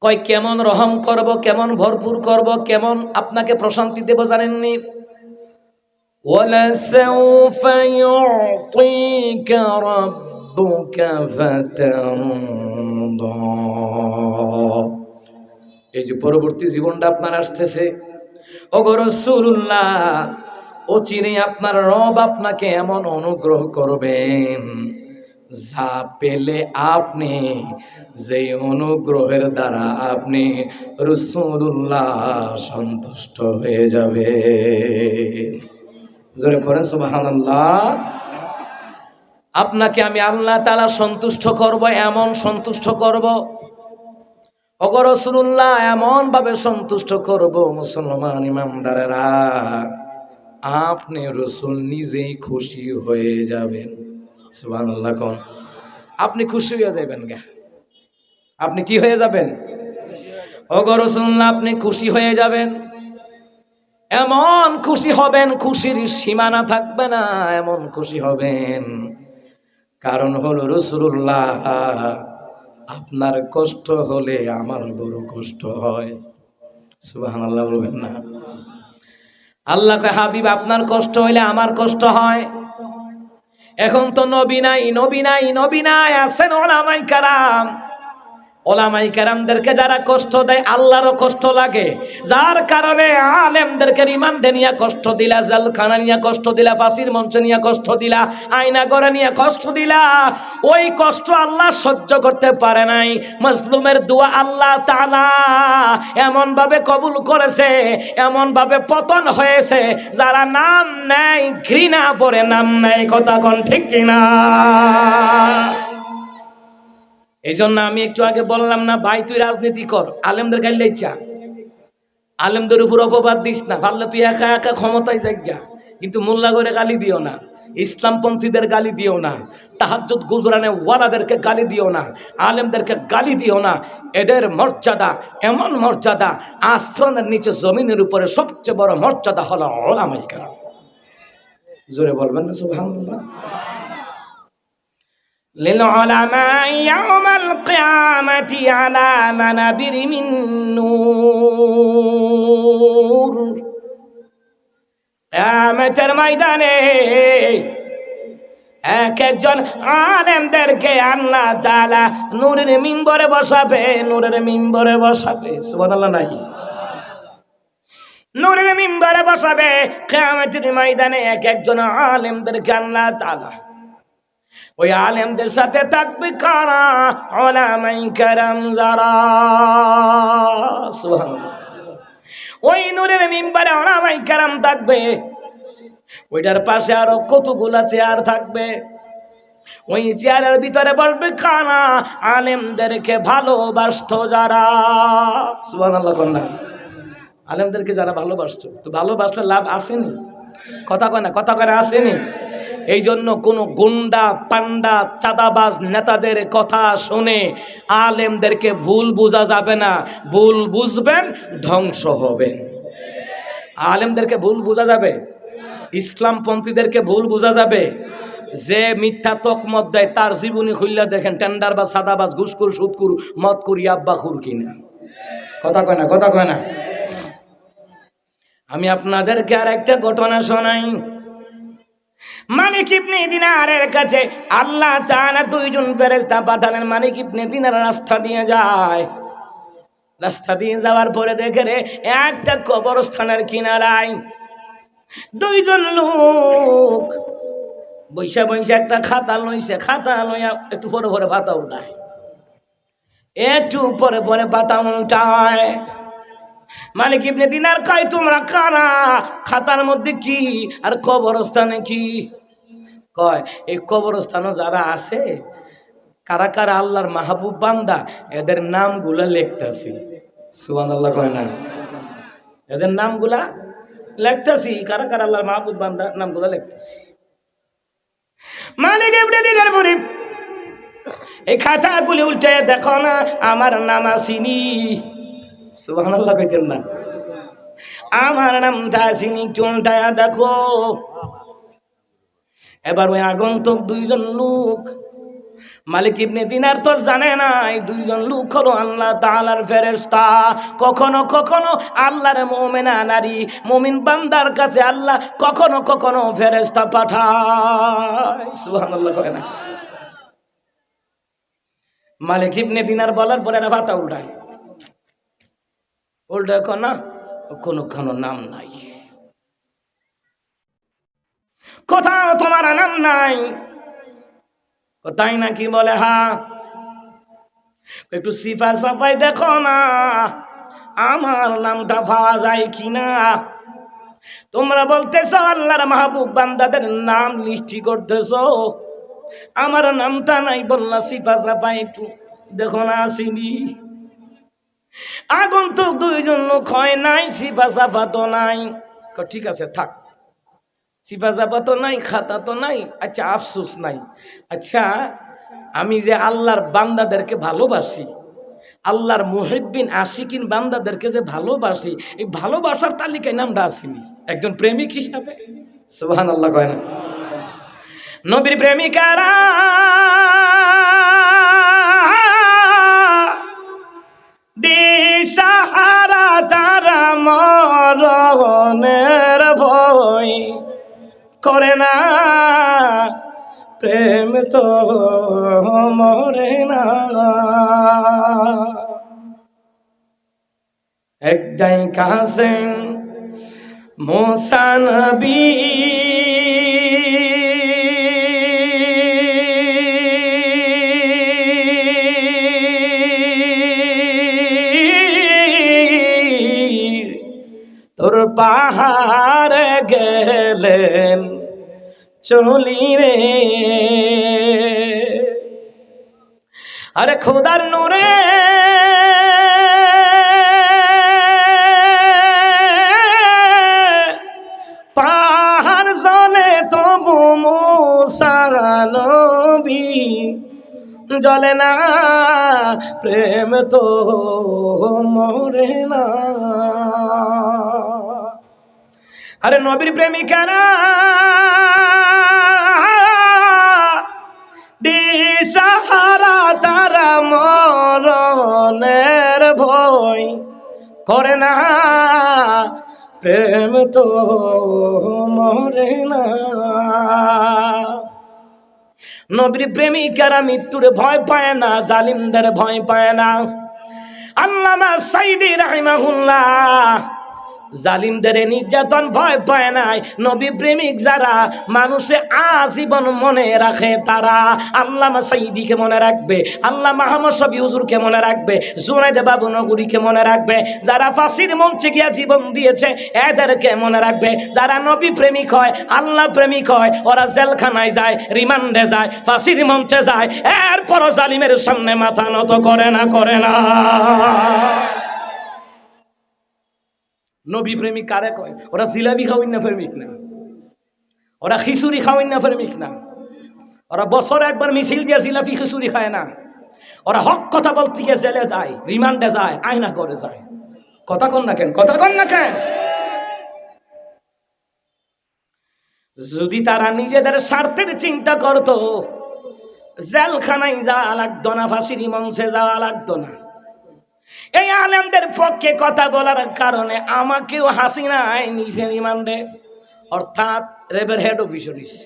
Speaker 1: কয় কেমন রহম করব, কেমন ভরপুর করব, কেমন আপনাকে প্রশান্তি দেব জানেননি? ওয়ালাসাউফা ইউতিকা রাব্বুকা ফাতারদা। এই যে পরবর্তী জীবনটা আপনার আসতেছে, ওগো রাসূলুল্লাহ অচিরে আপনার রব আপনাকে এমন অনুগ্রহ করবেন যা পেলে আপনি, যে অনুগ্রহের দ্বারা আপনি রাসূলুল্লাহ সন্তুষ্ট হয়ে যাবে। জোরে পড়েন সুবহানাল্লাহ। আপনাকে আমি আল্লাহ তাআলা সন্তুষ্ট করব, এমন সন্তুষ্ট করব ওগো রাসূলুল্লাহ, এমন ভাবে সন্তুষ্ট করব মুসলমান ইমানদারেরা আপনি রাসূল নিজেই খুশি হয়ে যাবেন। সুবহানাল্লাহ কোন? আপনি খুশি হয়ে যাবেন গা। আপনি কি হয়ে যাবেন? ওগো রাসূলুল্লাহ আপনি খুশি হয়ে যাবেন, এমন খুশি হবেন খুশির সীমানা থাকবে না, এমন খুশি হবেন। কারণ হলো রাসূলুল্লাহ
Speaker 2: আপনার কষ্ট হলে আমার বড় কষ্ট হয়। সুবহানাল্লাহ বলবেন না? আল্লাহ কয় হাবিব আপনার কষ্ট হইলে আমার কষ্ট হয়। এখন তো নবী নাই, নবী নাই, নবী নাই, আছেন ওলামায়ে কেরাম। ওলামায়ে কেরামদেরকে যারা কষ্ট দেয় আল্লাহরও কষ্ট লাগে, যার কারণে আলেমদেরকে রিমান্ডে নিয়ে কষ্ট দিলা, জেলখানা নিয়ে কষ্ট দিলা, ফাঁসির মঞ্চে নিয়ে কষ্ট দিলা, আয়না ঘরে নিয়ে কষ্ট দিলা। ওই কষ্ট আল্লাহ সহ্য করতে পারে নাই। মাজলুমের দোয়া আল্লাহ তাআলা এমন ভাবে কবুল করেছে, এমন ভাবে পতন হয়েছে, যারা নাম নেয় ঘৃণা পরে নাম নেয়। কথা কোন ঠিক কিনা? এই জন্য আমি একটু আগে বললাম না, ভাই তুই রাজনীতি কর, আলেমদের গাইলে ইচ্ছা, আলেমদের উপর অপবাদ দিস না, পারলে তুই একা একা ক্ষমতায় জায়গা, কিন্তু মোল্লা করে গালি দিও না, ইসলামপন্থীদের গালি দিও না, তাহাজ্জুদ গুজরানে ওয়ালাদেরকে গালি দিও না, আলেমদেরকে গালি দিও না। এদের মর্যাদা এমন মর্যাদা, আসমানের নিচে জমিনের উপরে সবচেয়ে বড় মর্যাদা হলো উলামায়ে কেরাম। জোরে বলবেন না সুবহানাল্লাহ? للعلماء يوم القيامة على منابر من نور। কিয়ামতের ময়দানে এক একজন আলেমদেরকে আল্লাহ তাআলা নূরের মিম্বরে বসাবে, নূরের মিম্বরে বসাবে। সুবহানাল্লাহ নাই? নূরের মিম্বরে বসাবে কিয়ামতের ময়দানে এক একজন আলেমদেরকে আল্লাহ তাআলা। ওই আলেমদের সাথে থাকবে কারা? উলামায়ে কেরাম যারা। সুবহানাল্লাহ। ওই নূরের মিম্বরে উলামায়ে কেরাম থাকবে, ওইটার পাশে আরো কতগুলা চেয়ার থাকবে। ওই চেয়ারের ভিতরে বসবে কারা? আলেমদেরকে ভালোবাসতো যারা। সুবহানাল্লাহ কন্যা। আলেমদেরকে যারা ভালোবাসতো, তো ভালোবাসলে লাভ আসেনি? কথা কয় না, কথা কয় না, আসেনি? এই জন্য কোন গুন্ডা পান্ডা চাঁদাবাজ নেতাদের কথা শুনে আলেমদেরকে ভুল বোঝা যাবে না। ভুল বুঝবেন, ধ্বংস হবেন। আলেমদেরকে ভুল বোঝা যাবে, ইসলামপন্থীদেরকে ভুল বোঝা যাবে। যে মিথ্যা তকমত দেয় তার জীবনী খুললে দেখেন টেন্ডার বা সাদাবাজ, ঘুষখোর, সুদখোর, মদখোর, ইয়াব্বাখোর কিনা। কথা কয় না, কথা কয় না। আমি আপনাদেরকে আর একটা ঘটনা শোনাই। মালিক ইবনে দিনারের কাছে আল্লাহ তাআলা দুইজন ফেরেশতা পাঠালেন। মালিক ইবনে দিনার রাস্তা দিয়ে যায়, রাস্তা দিয়ে যাওয়ার পরে দেখে রে একটা কবরস্থানের কিনারায় দুইজন লোক বৈশা বৈশা একটা খাতা লইছে, খাতা লইয়া একটু পরে পরে পাতা উল্টায়, একটু পরে পরে পাতা উল্টায়। মালিক ইবনে দিনার কয় তোমরা কারা? খাতার মধ্যে কি আর কবরস্থানে কি? কয় এই কবরস্থানে যারা আছে কারা কারা আল্লাহর মাহবুব বান্দা এদের নামগুলা লিখতাছি। সুবহানাল্লাহ কয় না? এদের নামগুলা লিখতাছি, কারা কারা আল্লাহর মাহবুব বান্দা নামগুলা লিখতাছি। মালিক ইবনে দিনার বলে এই খাতাগুলি উল্টে দেখো না আমার নাম আসেনি। সুবহানাল্লাহ কইতেন না? আমার নামটা আসেনি, চুলটায়া দেখো। এবার ওই আগন্তুক দুইজন লোক মালিক ইবনে দিনার তো জানে না এই দুইজন লোক হলো আল্লাহ তাআলার ফেরেশতা। কখনো কখনো আল্লাহর মুমিনা নারী মুমিন বান্দার কাছে আল্লাহ কখনো কখনো ফেরেশতা পাঠায়। সুবহানাল্লাহ কয় না? মালিক ইবনে দিনার বলার পরে এরা পাতা উল্টায়, উল্টা কো না কোনো নাম নাই, কোথাও তোমার নাম নাই। তাই নাকি? বলে হ্যাঁ। একটু সিফা সাফাই দেখো না আমার নামটা পাওয়া যায় কিনা। তোমরা বলতেছ আল্লাহর মাহবুব বান্দাদের নাম লিস্টি করতেছ, আমার নামটা নাই। বললা সিফা সাফাই একটু দেখো না আসিনি। আগন্তুক দুইজন লোক হয় নাই, সিফা সাফা তো নাই। ঠিক আছে থাক, সিফা সাফা তো নাই, খাতা তো নাই, আচ্ছা আফসোস নাই। আচ্ছা আমি যে আল্লাহর বান্দাদেরকে ভালোবাসি, আল্লাহর মুহিব্বিন আশিকিন বান্দাদেরকে যে ভালোবাসি, এই ভালোবাসার তালিকায় নামটা আসেনি একজন প্রেমিক হিসাবে। সুবহানাল্লাহ কয় না? নবীর প্রেমিকারা
Speaker 1: মরণের ভয় করে না, প্রেম তো মরে না। একটাই কাসেম মুসা নবী, তোর পাহাড়ে গেলেন চলি রে, আরে খোদার নূরে পাহাড় জলে তবু মুসা নবী জ্বলে না, প্রেম তো মরে না। আরে নবীর প্রেমিকারা দিশাহারা, তারা মরণের ভয় করে না, প্রেম তো মরে না। নবীর প্রেমিকারা মৃত্যুর ভয় পায় না, জালিমদের ভয় পায় না। আল্লামা সাইদি রাহিমাহুল্লাহ জালিমদের নির্যাতন ভয় পায় নাই। নবী প্রেমিক যারা মানুষে আজীবন মনে রাখে, তারা আল্লামা সাইদিকে মনে রাখবে, আল্লামা আহমদ শফি হুজুরকে মনে রাখবে, জুনায়েদ বাবু নগরীকে মনে রাখবে। যারা ফাঁসির মঞ্চে গিয়া জীবন দিয়েছে এদেরকে মনে রাখবে। যারা নবী প্রেমিক হয়, আল্লাহ প্রেমিক হয়, ওরা জেলখানায় যায়, রিমান্ডে যায়, ফাঁসির মঞ্চে যায়, এরপরও জালিমের সামনে মাথা নত করে না, করে না। নবী প্রেমিক কারে কয়? ওরা জিলাপি খাওয়াই না প্রেমিক না, ওরা খিচুড়ি খাওয়াই না প্রেমিক না, ওরা বছরে একবার মিছিল দিয়ে জিলাপি খিচুড়ি খায় না। ওরা হক কথা বলতে গিয়ে জেলে যায়, রিমান্ডে যায়, আয়না করে যায়। কথা কন না কেন? কথা কন না কেন? যদি তারা নিজেদের স্বার্থের চিন্তা করত, জেলখানায় যাওয়া লাগতো না, ফাঁসির মঞ্চে যাওয়া লাগতো না। এই আলেমদের পক্ষে কথা বলার কারণে আমাকেও হাসিনায় নিছে রিমান্ডে, অর্থাৎ র্যাবের হেড অফিসে নিছে,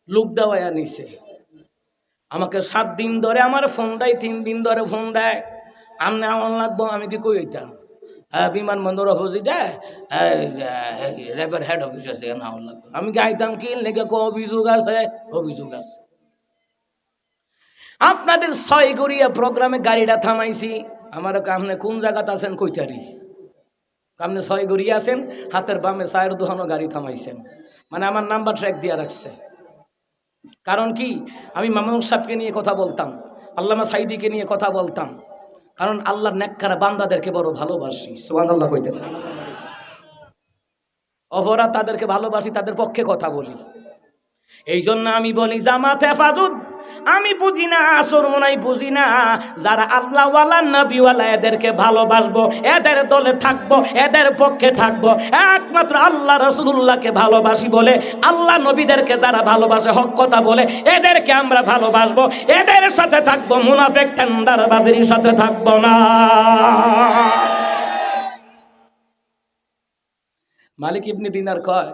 Speaker 1: লোক দেওয়া নিছে। আমাকে 7 দিন ধরে আমার ফোন দেয়, 3 দিন ধরে ফোন দেয়, আমি আমার লাগবো। আমি কি কই হইতাম বিমানবন্দর অপোজিটে র্যাবের হেড অফিস আছে, আমার লাগবো। আমি কি আইতাম কি লেগে অভিযোগ আছে, অভিযোগ আছে। আপনাদের 6 গড়িয়া প্রোগ্রামে গাড়িটা থামাইছি, আমার আপনি কোন জায়গাতে আছেন কইতারি, আপনি 6 গড়িয়া আছেন, হাতের বামে চায়ের দোকানো গাড়ি থামাইছেন, মানে আমার নাম্বার ট্র্যাক দিয়ে রাখছে। কারণ কি, আমি মামুন সাহেবকে নিয়ে কথা বলতাম, আল্লামা সাইদিকে নিয়ে কথা বলতাম, কারণ আল্লাহর নেককারা বান্দাদেরকে বড় ভালোবাসি। সুবহানাল্লাহ কইতেন। অপরাধ তাদেরকে ভালোবাসি, তাদের পক্ষে কথা বলি। এই জন্য আমি বলি জামাত হেফাজত আমি বুঝি না, আসরমনাই বুঝি না, যারা আল্লাহওয়ালা নবীওয়ালা এদেরকে ভালোবাসবো, এদের দলে থাকবো, এদের পক্ষে থাকবো, একমাত্র আল্লাহ রাসূলুল্লাহকে ভালোবাসি বলে, আল্লাহ নবীদেরকে যারা ভালোবাসে, হক কথা বলে, এদেরকে আমরা ভালোবাসবো, এদের সাথে থাকবো, মুনাফিক টেন্ডারবাজির সাথে থাকবো না। মালিক ইবনে দিনার কয়,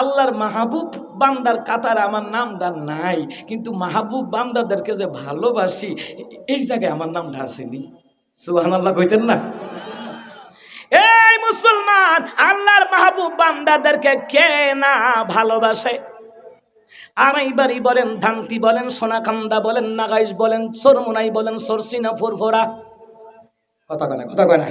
Speaker 1: আল্লাহর মাহবুব বান্দার কাতারে আমার নামটা নাই, কিন্তু মাহবুব বান্দাদেরকে যে ভালোবাসি এই জায়গায় আমার নামটা আসেনি। সুবহানাল্লাহ কইতেন না? এই মুসলমান, আল্লাহর মাহবুব বান্দাদেরকে কে না ভালোবাসে? আড়াইবাড়ি বলেন, ধানতি বলেন, সোনাকান্দা বলেন, নাগাইশ বলেন, চরমোনাই বলেন, সরসিনা, ফুরফুরা, কথা কয় না, কথা কয় না।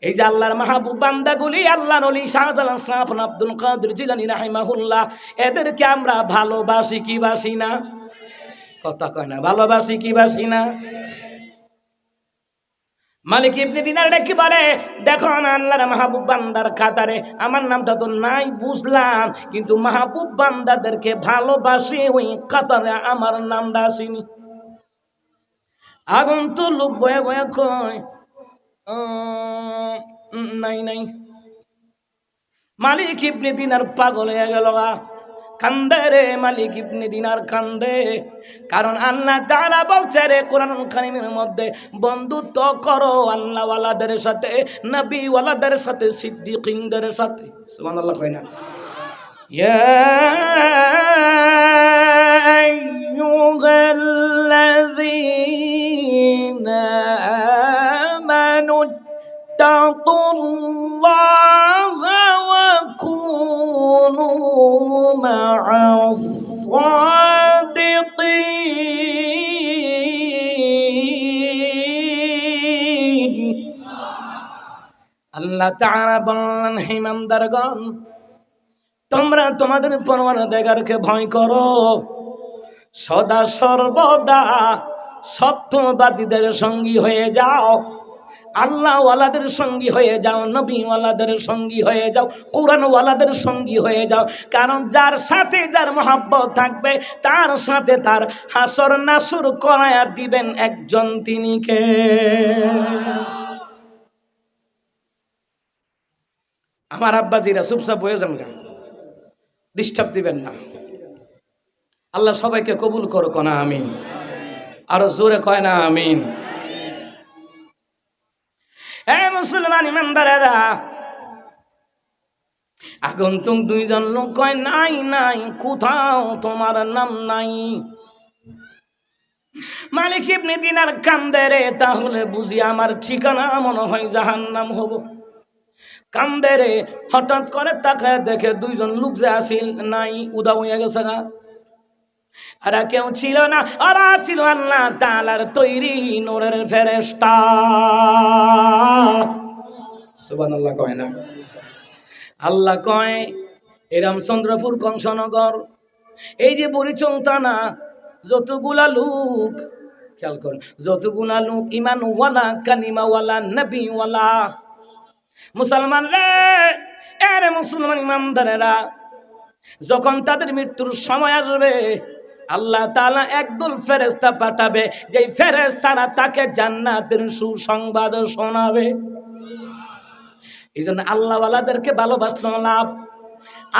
Speaker 1: এই যে আল্লাহর মাহবুব বান্দাগুলি, আল্লাহর ওলি শাহজালাল, সাফন, আব্দুল কাদের জিলানী রাহিমাহুল্লাহ, এদেরকে আমরা ভালোবাসি কি বাসি না? কথা কয় না, ভালোবাসি কি বাসি না? মালিক ইবনে দিনার কি বলে, দেখো না আল্লাহর মাহবুব বান্দার কাতারে আমার নামটা তো নাই বুঝলাম, কিন্তু মাহবুব বান্দাদেরকে ভালোবাসি ওই কাতারে আমার নামটা আসেনি। আগুন তো লোক বয়ে বয়ে কয় নাই নাই। মালিক ইবনে দিনার পাগল হয়ে গেল, কান্দে রে, মালিক ইবনে দিনার কান্দে। কারণ আল্লাহ তাআলা বলছে রে কোরআনুল কারীমের মধ্যে, বন্ধুত্ব করো আল্লাহ ওয়ালাদের সাথে, নবী ওয়ালাদের সাথে, সিদ্দিকীনদের সাথে। সুবহানাল্লাহ কয় না? ইয়া আইয়ুহাল্লাযীনা আমানু তাকুল্লাহা ওয়া কুনু মা'আস সাদিকিন। আল্লাহ তাআলা বলেন, হে ইমানদারগণ, তোমরা তোমাদের পরওয়ারদিগারকে ভয় করো, সদা সর্বদা সত্যবাদীদের সঙ্গী হয়ে যাও, আল্লাহ ওয়ালাদের সঙ্গী হয়ে যাও, নবী ওয়ালাদের সঙ্গী হয়ে যাও, কোরআন ওয়ালাদের সঙ্গী হয়ে যাও। কারণ যার সাথে যার মহব্বত থাকবে, তার সাথে তার হাসর নাসুর করায়া দিবেন একজন, তিনি কে? আমার আব্বাজিরা চুপচাপ বয়ে যান, ডিস্টার্ব দিবেন না। আল্লাহ সবাইকে কবুল করুক না আমিন। আরো জোরে কয় না আমিন। এই মুসলমান ইমানদারেরা, আগন্তুক দুইজন লোক কয়, নাই নাই, কোথাও তোমার নাম নাই। মালিক ইবনে দিনার কান্দে রে, তাহলে বুঝি আমার ঠিকানা মনে হয় জাহান্নাম হব। কান্দে রে, হঠাৎ করে তাকায় দেখে দুইজন লোক যে আসিল নাই, উদা হয়ে গেছে গা। আর কেউ ছিল না, ওরা ছিল আল্লাহ তাআলার তৈরি নূরের ফেরেশতা। সুবহানাল্লাহ কয় না? আল্লাহ কয়, এই রামচন্দ্রপুর কংসনগর, এই যে বরিচং থানা, যতগুলা লোক, খেয়াল কর, যতগুলা লোক ইমানওয়ালা, কালিমাওয়ালা, নবীওয়ালা মুসলমান রে, এর মুসলমান ইমানদারেরা, যখন তাদের মৃত্যুর সময় আসবে, আল্লাহ তাআলা একদল ফেরেশতা পাঠাবে, যেই ফেরেশতারা তাকে জান্নাতের সুসংবাদ শোনাবে। এই জন্য আল্লাহ ওয়ালাদেরকে ভালোবাসলো লাভ,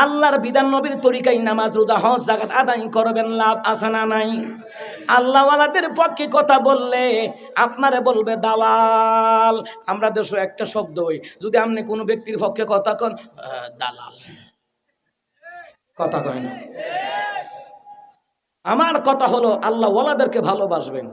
Speaker 1: আল্লাহর বিধান নবীর তরিকায় নামাজ রোজা হজ যাকাত আদায় করবেন, লাভ আছে না নাই? আল্লাহ ওয়ালাদের পক্ষে কথা বললে আপনারে বলবে দালাল। আমরা দেশে একটা শব্দ হই, যদি আপনি কোনো ব্যক্তির পক্ষে কথা কন, দালাল। কথা কয় না? আমার কথা হলো, আল্লাহ ওয়ালাদেরকে ভালোবাসবেন,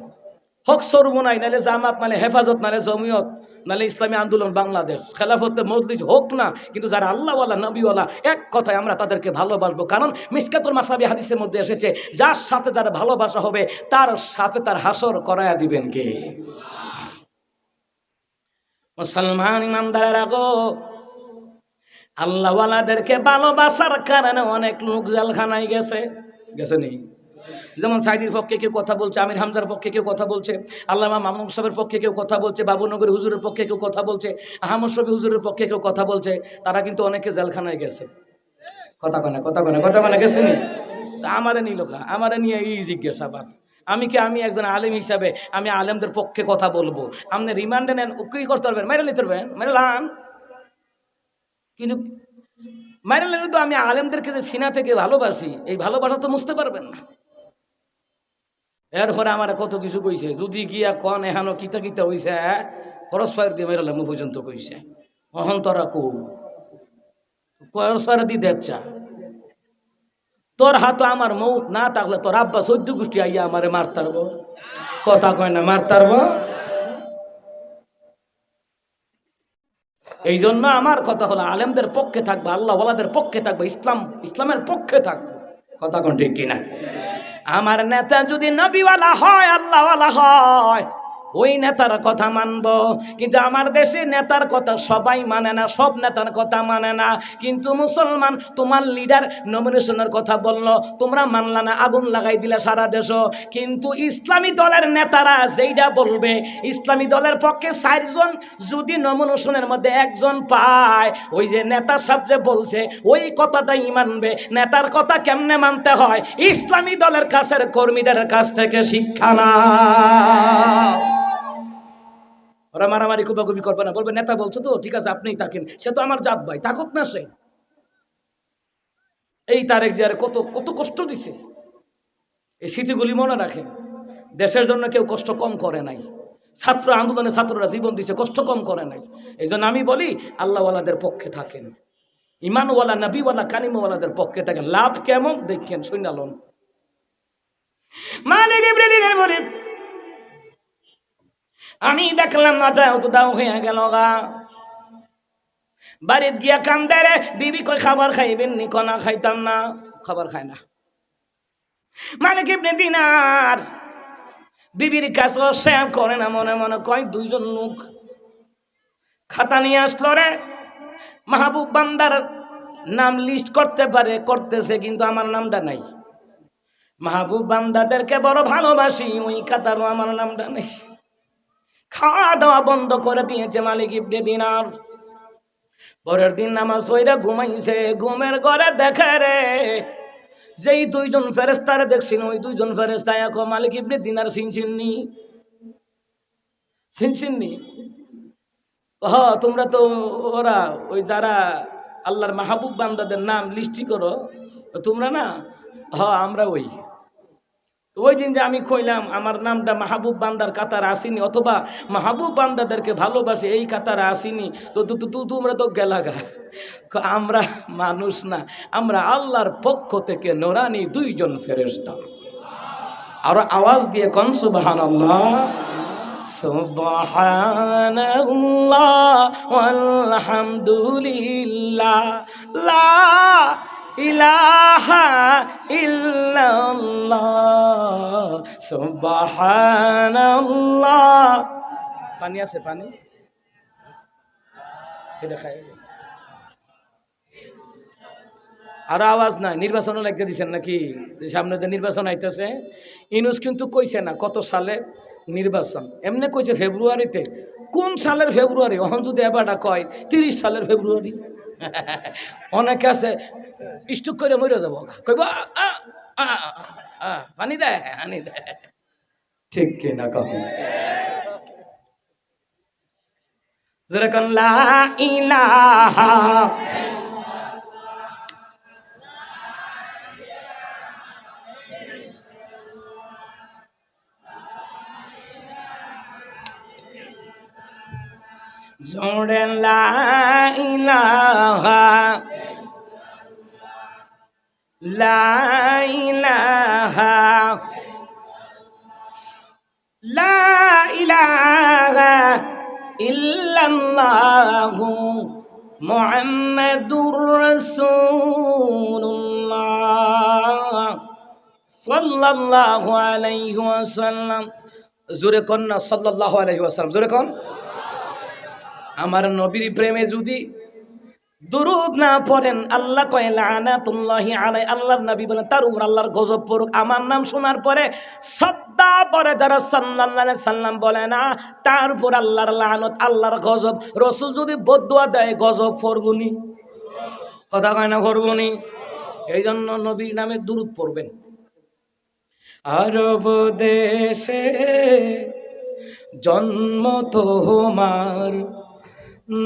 Speaker 1: হোক সরমুনাই, নাহলে জামাত, নাহলে হেফাজত, নাহলে জমিয়ত, নাহলে ইসলামী আন্দোলন বাংলাদেশ, খেলাফতে মজলিস হোক না, কিন্তু যারা আল্লাহওয়ালা, নবীওয়ালা, এক কথায় আমরা তাদেরকে ভালোবাসবো। কারণ মিশকাতুল মাসাবি হাদিসের মধ্যে এসেছে, যার সাথে যার ভালোবাসা হবে, তার সাথে তার হাসর করায়া দিবেন কে? মুসলমান ইমানদারেরা গো, আল্লাহওয়ালাদেরকে ভালোবাসার কারণে অনেক লোক জেলখানায় গেছে, গেছে নেই? যেমন সাইদির পক্ষে কেউ কথা বলছে, আমির হামজার পক্ষে কেউ কথা বলছে, আল্লামা মামুন সাহেবের পক্ষে কেউ কথা বলছে, বাবুনগর হুজুরের পক্ষে কেউ কথা বলছে, আহমদ শফি হুজুরের পক্ষে কেউ কথা বলছে। তারা কিন্তু অনেকে জেলখানায় গেছে। কথা কনে, কথা কনে, কথা মানে গেছে নি? তা আমারে নিল খা, আমারে নিয়ে এই জিজ্ঞাসাবাদ। আমি একজন আলেম হিসাবে আমি আলেমদের পক্ষে কথা বলবো। আপনি রিমান্ডে নেন, কি করতে পারবেন? মেরে নিতে পারবেন, মেরে লান। কিন্তু মেরে নিলে তো আমি আলেমদেরকে যে সিনা থেকে ভালোবাসি, এই ভালোবাসা তো মুছতে পারবেন না। এরপরে আমার কত কিছু কইছে, যদি গিয়া কন এহানো কিতা কিতা হইছে, খরচ ফায়ার দিয়ে মেরালাম পর্যন্ত কইছে। অহন্তরা কো খরচ ফায়ার দিয়ে দেখছা, তোর হাতে আমার মৌত না থাকলে তোর আব্বা 14 গোষ্ঠী আইয়া আমারে মারতারব। কথা কয় না, মারতারব। এই জন্য আমার কথা হলো, আলেমদের পক্ষে থাকবে, আল্লাহ ওয়ালাদের পক্ষে থাকবে, ইসলামের পক্ষে থাকবে। কথা কোন ঠিক কিনা? আমার নেতা যদি নবীওয়ালা হয়, আল্লাহওয়ালা হয়, ওই নেতার কথা মানব। কিন্তু আমার দেশে নেতার কথা সবাই মানে না, সব নেতার কথা মানে না। কিন্তু মুসলমান, তোমার লিডার নমিনেশনের কথা বললো, তোমরা মানলা না, আগুন লাগাই দিলে সারা দেশ। কিন্তু ইসলামী দলের নেতারা যেইটা বলবে, ইসলামী দলের পক্ষে 4 জন যদি নমিনেশনের মধ্যে 1 জন পায়, ওই যে নেতা সাহেব যে বলছে, ওই কথাটাই মানবে। নেতার কথা কেমনে মানতে হয়, ইসলামী দলের কাছের কর্মীদের কাছ থেকে শিক্ষা না। ওরা মারামারি কুবাকুবি করবে না, বলবে নেতা বলছে তো ঠিক আছে আপনিই থাকেন, সে তো আমার জাত ভাই, থাকুক না সে। এই তারেক জিয়ার কত কত কষ্ট দিছে, এই স্মৃতিগুলি মনে রাখেন। দেশের জন্য কেউ কষ্ট কম করে নাই। ছাত্র আন্দোলনে ছাত্ররা জীবন দিছে, কষ্ট কম করে নাই। এই জন্য আমি বলি আল্লাহওয়ালাদের পক্ষে থাকেন, ইমানওয়ালা নবীওয়ালা কালিমাওয়ালাদের পক্ষে থাকেন। লাভ কেমন দেখেন, শুনালন। মালিক ইব্রাহিমের বলে আমি দেখলাম মাথা তো দাও হয়ে গেল গা। বাড়িত গিয়া কান্দে রে, বিবি কই খাবার খাইবেন নি? কনা খাইতাম না, খাবার খায় না। মালিক ইবনে দিনার বিবির কাছে শেয়ার করে না, মনে মনে কয় দুইজন লোক খাতা নিয়ে আসলো রে, মাহবুব বান্দার নাম লিস্ট করতে পারে, করতেছে, কিন্তু আমার নামটা নাই। মাহবুব বান্দাদেরকে বড় ভালোবাসি, ওই খাতারও আমার নামটা নেই। খাওয়া দাওয়া বন্ধ করে দিয়েছে মালিক ইবনে দিনার। পরের দিন নামাজ পড়া ঘুমাইছে, ঘুমের ঘরে দেখে রে যেই দুইজন ফেরেশতারে দেখছিল, ওই দুইজন ফেরেশতা এখন মালিক ইবনে দিনার চিনছিননি, চিনছিননি। তোমরা তো ওরা ওই যারা আল্লাহর মাহবুব বান্দাদের নাম লিস্টি করো, তোমরা না? আমরা ওই। ওই দিন যে আমি কইলাম আমার নামটা মাহবুব বান্দার কাতার আসিনি, অথবা মাহবুব বান্দাদেরকে ভালোবাসে এই কাতার আসিনি, তো তোমরা তো গেলাগা। আমরা মানুষ না, আমরা আল্লাহর পক্ষ থেকে নোরানি দুইজন ফেরেশতা। আর আওয়াজ দিয়ে কোন সুবহানাল্লাহ, সুবহানাল্লাহ ওয়ালহামদুলিল্লাহ লা ইলাহা ইল্লাল্লাহ সুবহানাল্লাহ। পানি আছে? পানি এটা খাই। আর আওয়াজ নাই। নির্বাচনও লাগতে দিচ্ছেন নাকি? সামনে যে নির্বাচন আইতেছে, ইনুস কিন্তু কইছে না কত সালে নির্বাচন, এমনি কইছে ফেব্রুয়ারিতে। কোন সালের ফেব্রুয়ারি? অহন যদি এবারটা কয় 30 সালের ফেব্রুয়ারি। অনেকে আছে স্টুক করে মরে যাবো, কইব পানি দেয়, পানি দেয়। ঠিক কিনা কখন? যেরকম লা ইলাহা জোড়ে লা ইলাহা লা ইলাহা লা ইলাহা ইল্লাল্লাহু মুহাম্মাদুর রাসূলুল্লাহ সাল্লাল্লাহু আলাইহি ওয়াসাল্লাম। জোরে কোন না সাল্লাল্লাহু আলাইহি ওয়াসাল্লাম, জোরে কোন। আমার নবীর প্রেমে যদি দুরূদ না পড়েন, আল্লাহ কয় লানাতুল্লাহি আলাই, আল্লাহর নবী বলেন তার উপর আল্লাহর গজব পড়ুক। আমার নাম শোনার পরে শ্রদ্ধা পরে যারা সাল্লাল্লাহু আলাইহি সাল্লাম বলে না, তার উপর আল্লাহর লানত, আল্লাহর গজব। রাসূল যদি বদদুয়া দেয়, গজব পড়বনি, কথা কয় না পড়বনি। এই জন্য নবীর নামে দুরূদ পড়বেন। আরব দেশে জন্ম তোমার,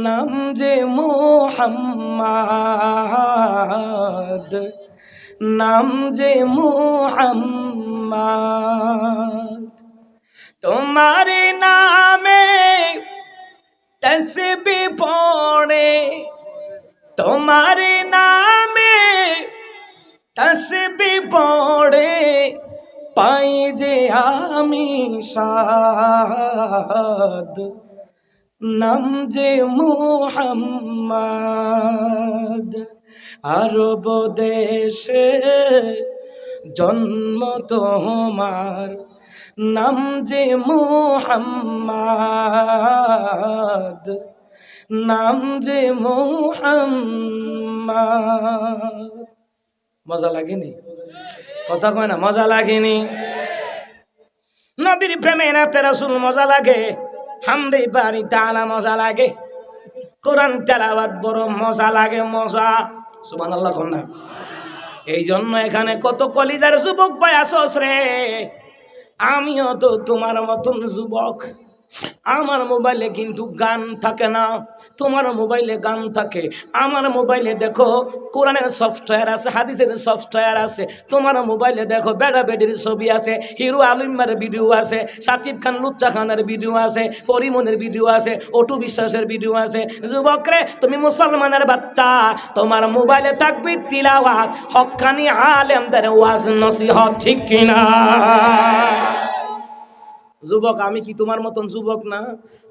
Speaker 1: নাম যে মুহাম্মদ, নাম যে মুহাম্মদ। তোমার নামে তসবিহ পড়ে, তোমার নামে তসবিহ পড়ে, পাই যে আমি সাদ, নাম যে মুহাম্মদ। আরব দেশে জন্ম তোমার, নাম যে মুহাম্মদ, নাম যে মুহাম্মদ। মজা লাগেনি? কথা কয় না মজা লাগেনি? নবীর প্রেমে রাতে রাসূল মজা লাগে, হামদে বাড়ি তাআলা মজা লাগে, কোরআন তেলাওয়াত বড় মজা লাগে, মজা। সুবহানাল্লাহ কোন না? এই জন্য এখানে কত কলিজার যুবক ভাই আসোস রে, আমিও তো তোমার মতন যুবক, আমার মোবাইলে কিন্তু গান থাকে না, তোমার মোবাইলে গান থাকে। আমার মোবাইলে দেখো কোরআনের সফটওয়্যার আছে, হাদিসের সফটওয়্যার আছে। তোমার মোবাইলে দেখো বেড়া বেডির ছবি আছে, হিরো আলিমের ভিডিও আছে, সাকিব খান লুচ্চা খানের ভিডিও আছে, পরিমনের ভিডিও আছে, অটু বিশ্বাসের ভিডিও আছে। যুবকরে, তুমি মুসলমানের বাচ্চা, তোমার মোবাইলে থাকবে তিলাওয়াত, হক্কানি আলেমদের ওয়াজ নসিহত, ঠিক কিনা? যুবক, আমি কি তোমার মতন যুবক না?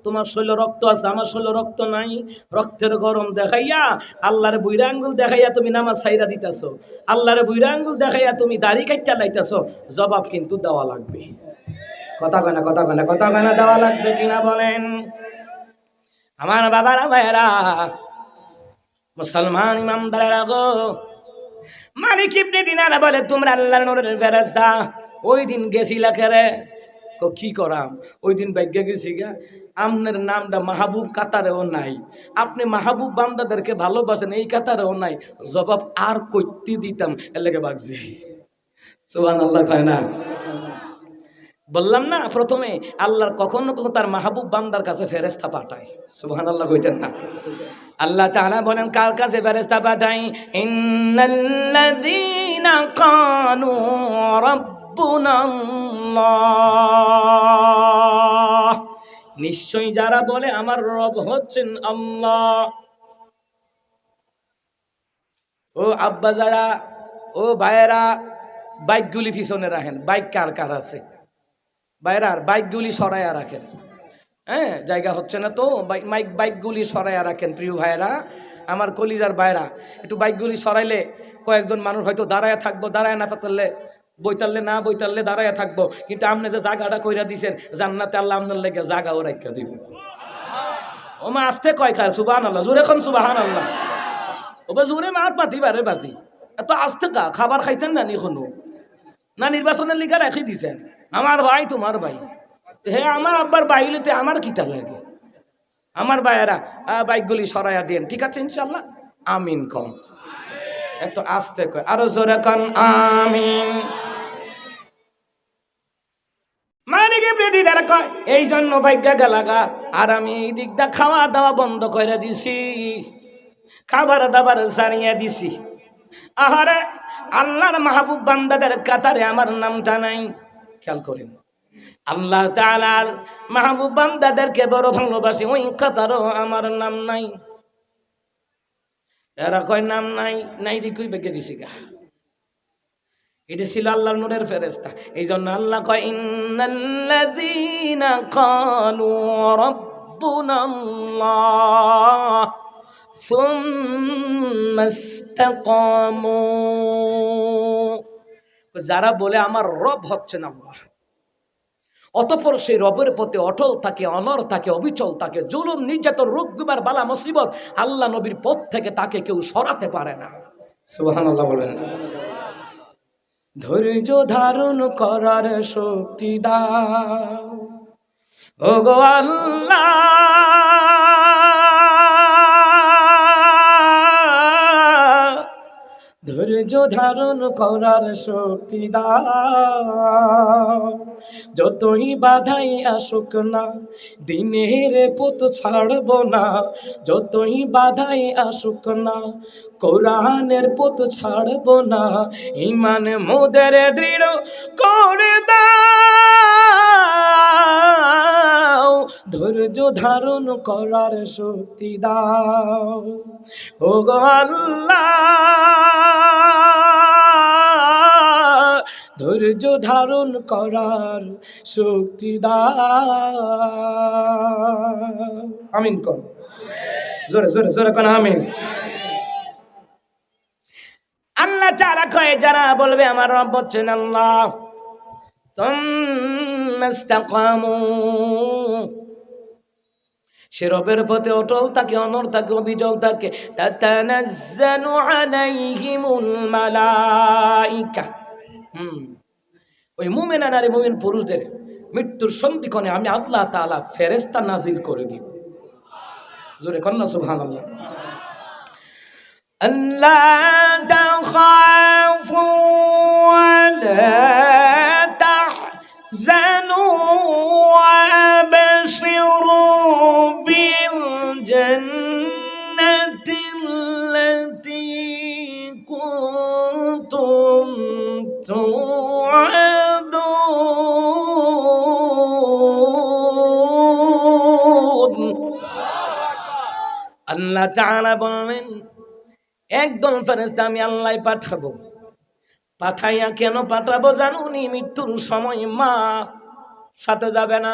Speaker 1: তোমার শরীরে রক্ত আছে, আমার শরীরে রক্ত নাই। রক্তের গরম দেখাইয়া, আল্লাহর বুইরা আঙ্গুল দেখাইয়া তুমি নামাজ ছাইরা দিতেছো, আল্লাহর বুইরা আঙ্গুল দেখাইয়া তুমি দাড়ি কাইটা লাইতেছো। জবাব কিন্তু দেওয়া লাগবে। কথা কয় না, কথা কয় না, কথা কয় না, দেওয়া লাগবে কিনা বলেন? আমার বাবারা ভাইয়েরা, মুসলমান ইমামদারেরা গো, মালিক ইবনে দিনার বলে, তোমরা আল্লাহর নূরের ফেরেশতা, ওই দিন গেছিলা কেরে? কি করাম, ওই দিন ভাগ্যে গেছি গা, আপনার নামটা মাহবুব কাতারেও নাই, আপনি মাহবুব বান্দাদেরকে ভালোবাসেন এই কাতারেও নাই। জবাব আর কইতে দিতাম, এর লেগে বাগছি। সুবহানাল্লাহ কয় না? বললাম না প্রথমে, আল্লাহর কখনো কখনো তার মাহবুব বান্দার কাছে ফেরেশতা পাঠায়। সুবহানাল্লাহ কইতেন না? আল্লাহ তাআলা বলেন কার কাছে ফেরেশতা পাঠায়? ইন্নাল্লাযীনা কানু রাব্বুনাল্লাহ, নিশ্চয়ই যারা বলে আমার রব হচ্ছেন আল্লাহ। ও আব্বা যারা, ও ভাইয়েরা, বাইকগুলি পিছনে রাখেন। বাইক কার কার আছে? ভাইয়েরা বাইকগুলি সরাইয়া রাখেন। হ্যাঁ, জায়গা হচ্ছে না তো, বাইকগুলি সরাইয়া রাখেন। প্রিয় ভাইয়েরা, আমার কলিজার ভাইয়েরা, একটু বাইকগুলি সরাইলে কয়েকজন মানুষ হয়তো দাঁড়ায় থাকবো, দাঁড়ায় না থাকলে বইতাললে দাঁড়ায় থাকবো। কিন্তু আপনি যে জায়গাটা কইরা দিছেন, জান্নাতে আল্লাহ আপনার লেগে জায়গাও রাখিয়া দিব। ও মা আসতে কয় খায় সুবহানাল্লাহ, জোরে কোন সুবহানাল্লাহ। ও বা জোরে মাত পাতিবারে বাজি, এত আসতে কা? খাবার খাইছেন না এখনো? না নির্বাচনের লিগা রাখি দিছেন? আমার ভাই তোমার ভাই, হে আমার আব্বার বাইলেতে আমার কিতা লাগে? আমার ভাইয়েরা, বাইকগুলি সরাইয়া দেন, ঠিক আছে ইনশাআল্লাহ? আমিন কম, এত আস্তে কয়, আরো জোরে কন আমিন। মালিকে প্রতিদার কয়, এই জন্য ভাগ্যা গালাগা। আর আমি এই দিকটা খাওয়া দাওয়া বন্ধ করে দিছি, খাবার দাবার জানিয়ে দিছি। আহারে, আল্লাহর মাহবুব বান্দাদের কাতারে আমার নামটা নাই। খেয়াল করেন, আল্লাহ তাআলার মাহবুব বান্দাদেরকে বড় ভালোবাসি, ওই কাতারও আমার নাম নাই। এরা কয় নাম নাই, নাই দিকুই বেগে গেছি গা। এটা ছিল আল্লাহর নূরের ফেরেশতা। এই জন্য আল্লাহ কয় ইন্নাল্লাযীনা ক্বালু রাব্বুনাল্লাহ সুম্মা ইসতাকামু, যারা বলে আমার রব হচ্ছেন আল্লাহ, অতঃপর সেই রবের প্রতি অটল থাকে, অনড় থাকে, অবিচল থাকে, জুলুম নির্যাতন রোগ বিমার বালা মুসিবত আল্লাহ নবীর পথ থেকে তাকে কেউ সরাতে পারে না। সুবহানাল্লাহ বলেন। ধৈর্য ধারণ করার শক্তি দাও ওগো আল্লাহ, ধৈর্য ধারণ করার শক্তি দাও। যতই বাধাই আসুক না, দিনের পথ ছাড়ব না। যতই বাধাই আসুক না, কোরআনের পথ ছাড়ব না। ঈমান মোদের দৃঢ় করে দাও, ধৈর্য ধারণ করার শক্তি দাও ওগো আল্লাহ, ধৈর্য ধারণ করার শক্তি দাও। আমিন কর, জোরে জোরে জোরে কোন আমিন। আল্লাহ তাআলা কয়, যারা বলবে আমার রব হচ্ছেন আল্লাহ, সুম্মা ইসতাকামু, সে রবের পথে অটল থাকে, অনড় থাকে, অবিচল থাকে। তাতানাজ্জালু আলাইহিমুল মালাইকা, ওই মুমিন নারী মুমিন পুরুষদের মৃত্যুর সন্ধিক্ষণে আমি আল্লাহ তাআলা ফেরেশতা নাজিল করে দিব। জোরে কন্না সুবহানাল্লাহ। আল্লা তাখাফু ওয়ালা তাহজানু ওয়াবশিরু তুআদুন। আল্লাহ তাআলা বলেন একদল ফেরেশতা আমি আল্লাহ পাঠাবো। পাঠাইয়া কেন পাঠাবো জানুনি? মৃত্যুর সময় মা সাথে যাবে না,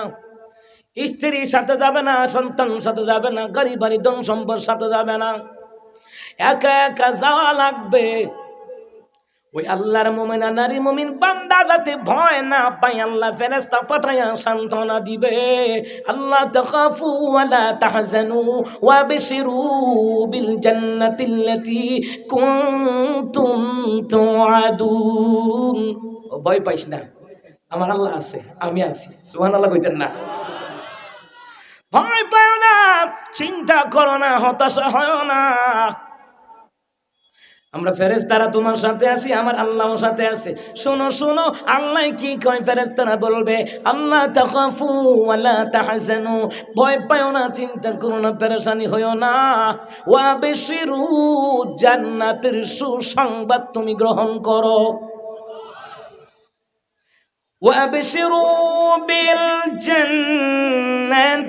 Speaker 1: স্ত্রীর সাথে যাবে না, সন্তান সাথে যাবে না, গাড়ি বাড়ি ধন সম্পদ সাথে যাবে না, একা একা যাওয়া লাগবে। ওই আল্লাহর মুমিনা নারী মুমিন বান্দা যাতে ভয় না পায় আল্লাহ ফেরেশতা পাঠায়া সান্ত্বনা দিবে। আল্লাহ তাখাফু ওয়া লা তাহজানু ওয়া বিশিরু বিল জান্নাতিল্লাতী কুনতুম তুআদুন। ও ভয় পাইস না, আমার আল্লাহ আছে, আমি আছি। সুবহানাল্লাহ কইতেন না? ভয় পাও না, চিন্তা করো না, হতাশা হয় না। আমরা ফেরেশতারা তোমার সাথে আছি, আমার আল্লাহর সাথে আছে। শোনো শোনো, আল্লাহ কি কয়? ফেরেশতারা বলবে আল্লাহ তাখাফু ওয়া লা তাহজানু, ভয় পাও না, চিন্তা করো না, পেরেশানি হয়ো না। ওয়া বিশিরু, জান্নাতের সুসংবাদ তুমি গ্রহণ করো। ওয়া বিশিরু বিল জান্নাতিল্লাতী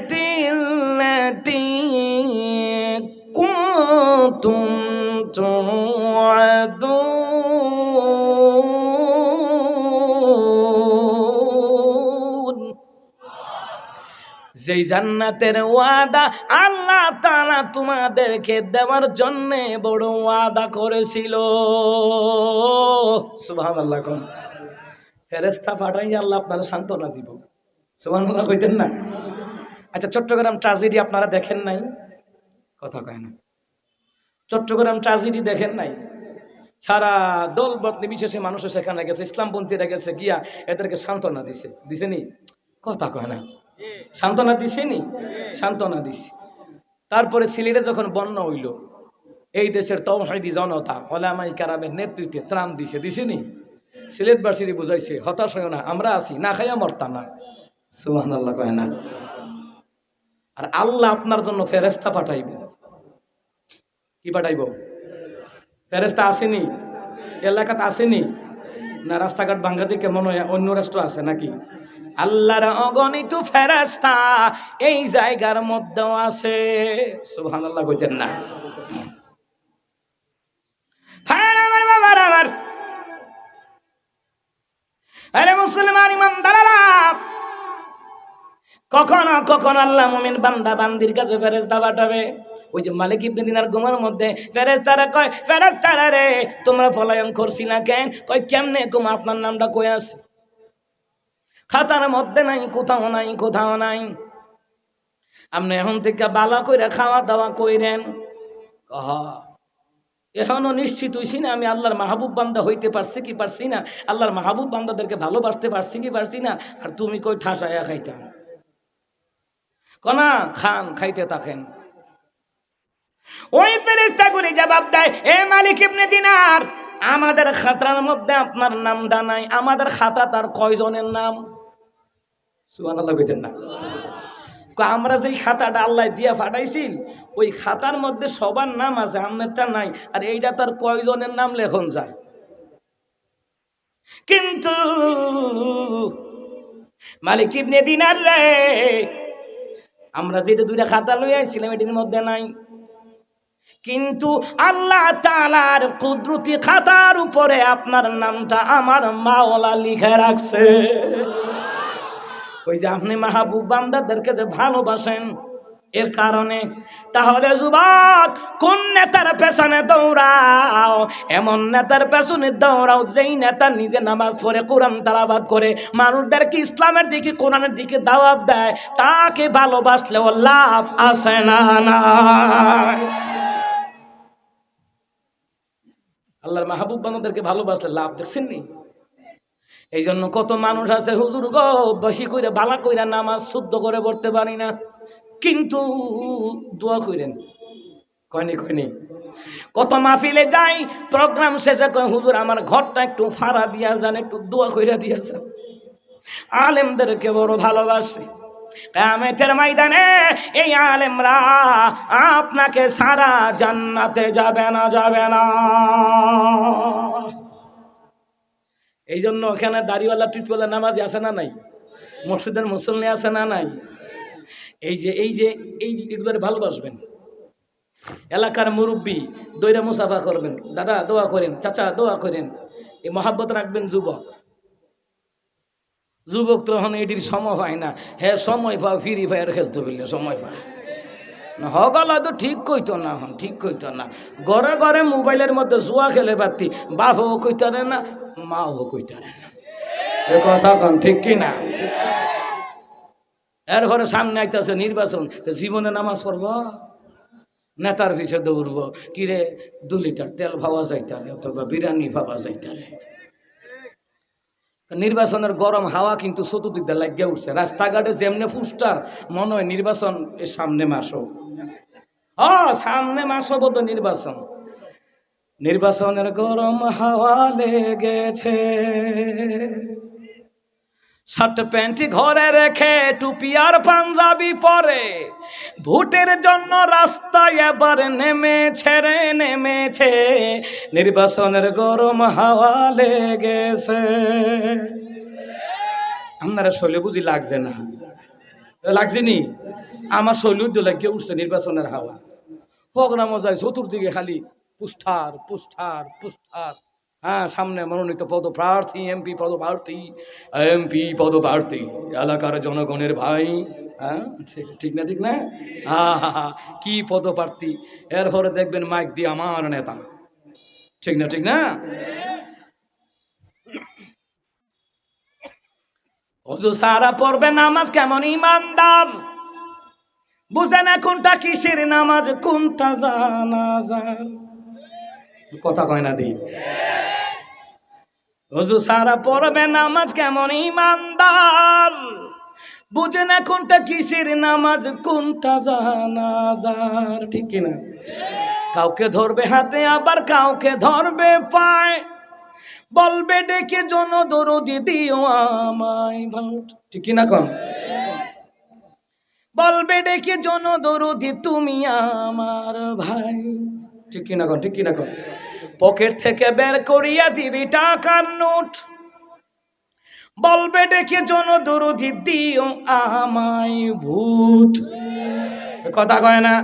Speaker 1: কুনতুম তুআদুন। যেই জান্নাতের ওয়াদা আল্লাহ তাআলা তোমাদেরকে দেওয়ার জন্য বড় ওয়াদা করেছিল। সুবহানাল্লাহ। কোন ফেরেশতা পাঠাই আল্লাহ আপনারা সান্ত্বনা দিব। সুবহানাল্লাহ কইতেন না? আচ্ছা, চট্টগ্রাম ট্র্যাজেডি আপনারা দেখেন নাই? কথা কয় না। চট্টগ্রাম ট্র্যাজেডি দেখেন নাই? সারা দল মত নির্বিশেষে মানুষ সেখানে গেছে, ইসলামপন্থীরা গেছে, গিয়া এদেরকে সান্ত্বনা দিছে। দিছেনি? কথা কয় না। সান্ত্বনা দিছেনি? সান্ত্বনা দিছে। তারপরে সিলেটে যখন বন্যা হইল, এই দেশের তাওহীদি জনতা উলামায়ে কেরামের নেতৃত্বে ত্রাণ দিছে। দিছেনি? সিলেটবাসীর বুঝাইছে হতাশ হইও না, আমরা আছি, না খাইয়া মরতাম না। সুবহানাল্লাহ কয় না? আর আল্লাহ আপনার জন্য ফেরেশতা পাঠাইব। কি পাঠাইব? ফেরেশতা আসেনি? এলাকাতে আসেনি? না রাস্তাঘাট ভাঙ্গা দিকে মনে হয় অন্য রাষ্ট্র আছে নাকি? আল্লাহর অগণিত ফেরেশতা এই জায়গার মধ্যেও আছে। সুবহানাল্লাহ কইতেন না? আমার বাবার আমার আরে মুসলমান ইমানদাররা, কখনো কখনো আল্লাহ মুমিন বান্দা বান্দির কাছে ফেরেশতা পাঠাবে। ওই যে মালিক ইবনে দিনার গুমার মধ্যে ফেরেশতারা কয়, ফেরেশতারা রে তোমরা পলায়ন করছি না কেন? কয় কেমনে কুম, আপনার নামটা কই আছে? খাতার মধ্যে নাই, কোথাও নাই, কোথাও নাই। আপনি এখন থেকে বালা কইরা খাওয়া দাওয়া কইরেন। এখনো নিশ্চিত হইছি না আমি আল্লাহর মাহবুব বান্দা হইতে পারছি কি পারছি না, আল্লাহর মাহবুব বান্দাদেরকে ভালোবাসতে পারছি কি পারছি না। আর তুমি কই ঠাসায়া খাইতাম? কনা খান, খাইতে থাকেন। ওই ফেরেশতাগুলি জবাব দেয়, এ মালিক ইবনে দিনার, আমাদের খাতার মধ্যে আপনার নামটা নাই। আমাদের খাতা তার কয়জনের নাম? সুবহানাল্লাহ কইতেন না? আমরা যেই খাতাটা আল্লাহ দিয়া পাঠাইছিল ওই খাতার মধ্যে সবার নাম আছে, আমারটা নাই। আর এইটা তার কয়জনের নাম লেখন যায়। কিন্তু মালিক ইবনে দিনার রে, আমরা যেটা দুইটা খাতা লই আইছিলাম এটির মধ্যে নাই। কিন্তু আল্লাহ তাআলার কুদরতি খাতার উপরে আপনার নামটা আমার মাওলা লিখে রাখছে। ওই যে আপনি মাহবুব বান্দাদেরকে যে ভালোবাসেন এর কারণে। তাহলে যুবক, কোন নেতার পেছনে দৌড়াও? এমন নেতার পেছনে দৌড়াও যেই নেতা নিজে নামাজ পড়ে, কোরআন তেলাওয়াত করে, মানুষদেরকে ইসলামের দিকে, কোরআনের দিকে দাওয়াত দেয়। তাকে ভালোবাসলেও লাভ আছে না? নাই। আল্লাহর মাহবুব বান্দাদেরকে ভালোবাসলে লাভ দেখছেন নি? এই জন্য কত মানুষ আছে, হুজুর গো বেশি কইরা বালা কইরা নামাজ শুদ্ধ করে পড়তে পারি না, কিন্তু দোয়া কইরেন। কয়নি কয়নি? কত মাহফিলে যাই, প্রোগ্রাম শেষে কয় হুজুর আমার ঘরটা একটু ফাড়া দিয়া যান, একটু দোয়া কইরা দিয়া যান। আলেমদেরকে বড় ভালোবাসে। কিয়ামতের ময়দানে এই আলেমরা আপনাকে সারা জান্নাতে যাবে না, যাবে না। এই জন্য ওখানে দাড়িওয়ালা টুপিওয়ালা নামাজি আছে না নাই? মসজিদের মুসল্লি আছে না নাই? এই ইটবারে ভালোবাসবেন। এলাকার মুরব্বী দইরা মুসাফা করবেন, দাদা দোয়া করেন, চাচা দোয়া করেন, এই মহাব্বত রাখবেন। যুবক তো এখন এটির সময় হয় না। হ্যাঁ সময় পাও ফ্রি ফায়ার খেলতে বললে সময় পায় না। হগলা তো ঠিক কইতো না, এখন ঠিক কইতো না। ঘরে ঘরে মোবাইলের মধ্যে জুয়া খেলে পারতি, বাপও কইতারে না, মাও কইতারে না। এ কথা কন ঠিক কিনা? এর ঘরে সামনে আইতেছে নির্বাচন, জীবনে নামাজ পড়ব, নেতার পিছে দৌড়ব, কিরে 2 লিটার তেল ভাবা যাইতারে অথবা বিরিয়ানি ভাবা যাইতারে। নির্বাচনের গরম হাওয়া কিন্তু চতুর্দিক দিয়ে লাগিয়ে উঠছে। রাস্তাঘাটে যেমনে ফুস্টার, মনে হয় নির্বাচন এর সামনে মাসও। সামনে মাসও বোধ নির্বাচন। নির্বাচনের গরম হাওয়া লেগেছে, শার্ট প্যান্ট ঘরে রেখে টুপি আর পাঞ্জাবি পরে ভোটের জন্য রাস্তায় এবার নেমেছে রে নেমেছে। নির্বাচনের গরম হাওয়া লেগেছে। আপনারা শৈলে বুঝি লাগছে না? লাগছে নি? আমার শৈল লাগিয়ে উঠছে নির্বাচনের হাওয়া। প্রোগ্রাম যায় চতুর্দিকে খালি পুস্টার পুস্টার পুস্টার। হ্যাঁ, সামনে মনোনীত পদপ্রার্থী, এমপি পদপ্রার্থী, এলাকার জনগণের ভাই। হ্যাঁ ঠিক না? ঠিক না? কি পদপ্রার্থী। এরপরে দেখবেন মাইক দিয়ে আমার নেতা। ঠিক না? ঠিক না? অজু সারা পড়বে নামাজ কেমন ইমানদার, বুঝে না কোনটা কিসের নামাজ কোনটা জানাজা। কথা কয় না দি? অজু সারা পড়বে নামাজ কেমন ইমানদার, বুঝে না কোনটা কিসের নামাজ কোনটা জানাজার। ঠিক কিনা? কাউকে ধরবে হাতে আবার কাউকে ধরবে পায়, বলবে ডেকে জন দরদি দিও আমায় ভোট। ঠিক কিনা কন? বলবে ডেকে জন দরদি তুমি আমার ভাই। ঠিক কিনা কন? ঠিক কিনা কন? পকেট থেকে বের করিয়া দিবি টাকার নোট, বলবে ডেকে জন দরদি দিও আমায় ভোট। কথা কয় না?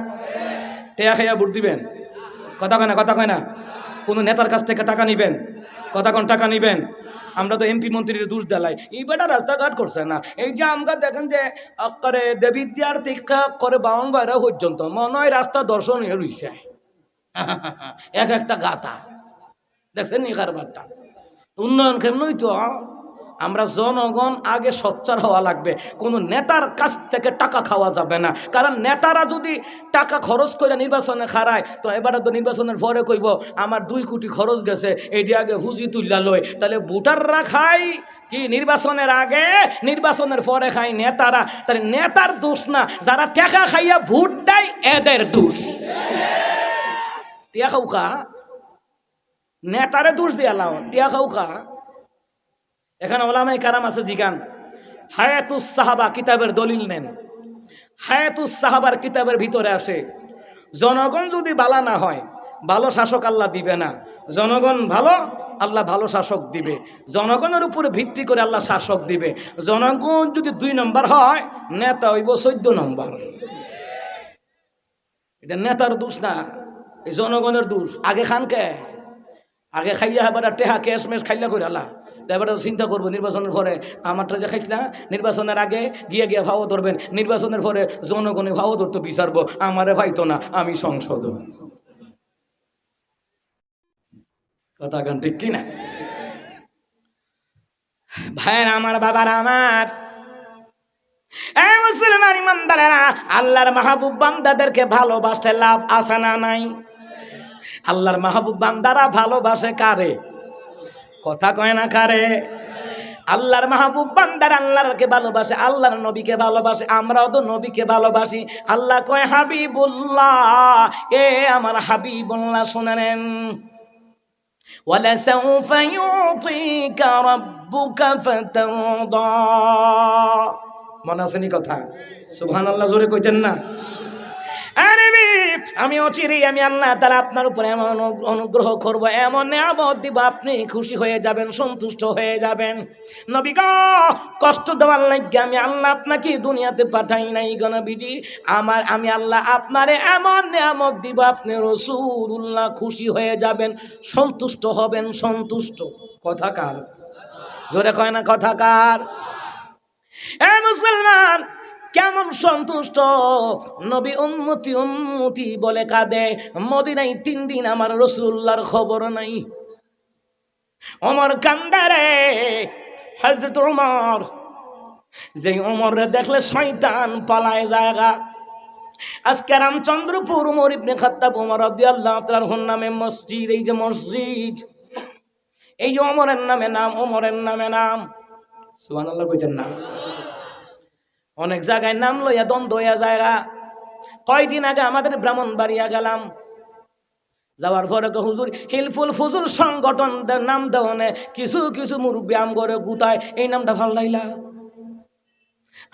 Speaker 1: টেয়া খাইয়া ভোট দিবেন? কথা কয় না? কথা কয় না? কোন নেতার কাছ থেকে টাকা নিবেন? কথা কোন টাকা নিবেন? আমরা তো এমপি মন্ত্রীর দোষ দেলাই, এই বেটা রাস্তাঘাট করছে না। এই যে আমরা দেখেন যে করে দেবিদ্যার তীক্ষা করে বাউন বাইরা পর্যন্ত মনে হয় রাস্তা দর্শন হয়ে রইছে এক একটা গাতা। দেখছেন নি কারবারটা? উন্নয়ন কেমনই তো। আমরা জনগণ আগে সোচ্চার হওয়া লাগবে। কোনো নেতার কাছ থেকে টাকা খাওয়া যাবে না, কারণ নেতারা যদি টাকা খরচ করে নির্বাচনে খারায় তো এবারে তো নির্বাচনের পরে কইব আমার 2 কোটি খরচ গেছে, এটি আগে হুজি তুল্লা লয়। তাহলে ভোটাররা খায় কি নির্বাচনের আগে, নির্বাচনের পরে খায় নেতারা। তাহলে নেতার দোষ না, যারা টাকা খাইয়া ভোট দেয় এদের দোষ। টিয়া খাউকা নেতারে দোষ দিয়া লাও, টিয়া খাউকা। এখানে ওলামায়ে কারাম আছে, জিগান হায়াতুস সাহাবা কিতাবের দলিল নেন। হায়াতুস সাহাবার কিতাবের ভিতরে আসে জনগণ যদি ভালো না হয় ভালো শাসক আল্লাহ দিবে না, জনগণ ভালো আল্লাহ ভালো শাসক দিবে। জনগণের উপরে ভিত্তি করে আল্লাহ শাসক দিবে। জনগণ যদি 2 নম্বর হয় নেতা হইব 14 নম্বর। এটা নেতার দোষ না, এই জনগণের দোষ। আগে খানকে আগে খাইয়া এবার টেহা কেস মেস খাইলা করে আল্লাহ এবার চিন্তা করবো নির্বাচনের পরে আমারটা যে খাইছি না, নির্বাচনের আগে গিয়ে গিয়ে ভাও ধরবেন, নির্বাচনের পরে জনগণে ভাও ধরতে বিচারবো, আমারে ভাইতো না, আমি সংসদ। কথা গান ঠিক কিনা? ভাইয়ের আমার, বাবার আমার, এই মুসলমান ইমানদারেরা, আল্লাহর মাহবুব বান্দাদেরকে ভালোবাসতে লাভ আছে না নাই? আল্লাহর মাহবুব বান্দারা ভালোবাসে কারে? কথা কয় না কারে? আল্লাহর মাহবুব বান্দারা আল্লাহকে ভালোবাসে, আল্লাহর নবীকে ভালোবাসে। আমরাও তো নবীকে ভালোবাসি। আল্লাহ কয় হাবিবুল্লাহ, এ আমার হাবিবুল্লাহ শুনেন, ওয়ালাসাউফা ইউতিকা রাব্বুকা ফাতারদা। মনে আছে নি কথা? সুবহানাল্লাহ জোরে কইতেন না? আরে আমি অচিরেই আমি আল্লাহ তাআলা আপনার উপরে এমন অনুগ্রহ করব, এমন নিয়ামত দিব, আপনি খুশি হয়ে যাবেন, সন্তুষ্ট হয়ে যাবেন। নবী গো, কষ্ট দেওয়ার লাগি আমি আল্লাহ আপনাকে দুনিয়াতে পাঠাই নাই গো নবীজি। আমি আল্লাহ আপনারে এমন নিয়ামত দিব, আপনি রাসূলুল্লাহ খুশি হয়ে যাবেন, সন্তুষ্ট হবেন। সন্তুষ্ট কথা কার? জোরে কয় না কথা কার? এ মুসলমান, কেমন সন্তুষ্ট? নবী উম্মতি উম্মতি বলে কাঁদে। মদিনায় 3 দিন আমার রাসূলুল্লাহর খবর নাই। ওমর কান্দে রে। হযরত ওমর, যে ওমরে দেখলে শয়তান পালায় জায়গা। আজকে রামচন্দ্রপুর ওমর ইবনে খাত্তাব ওমর রাদিয়াল্লাহু তাআলার নামে মসজিদ, এই যে মসজিদ, এই যে ওমরের নামে নাম, ওমরের নামে নাম। সুবহানাল্লাহ কইতেন না? অনেক জায়গায় নাম লইয়া দ্বন্দ্ব হইয়া জায়গা। কয়দিন আগে আমাদের ব্রাহ্মণবাড়িয়া গেলাম, যাওয়ার পরে হুজুর হিলফুল ফুজুল সংগঠন নাম দেওয়ানে কিছু কিছু মুরব্বী আম করে গুতায়, এই নামটা ভাল লাইলা।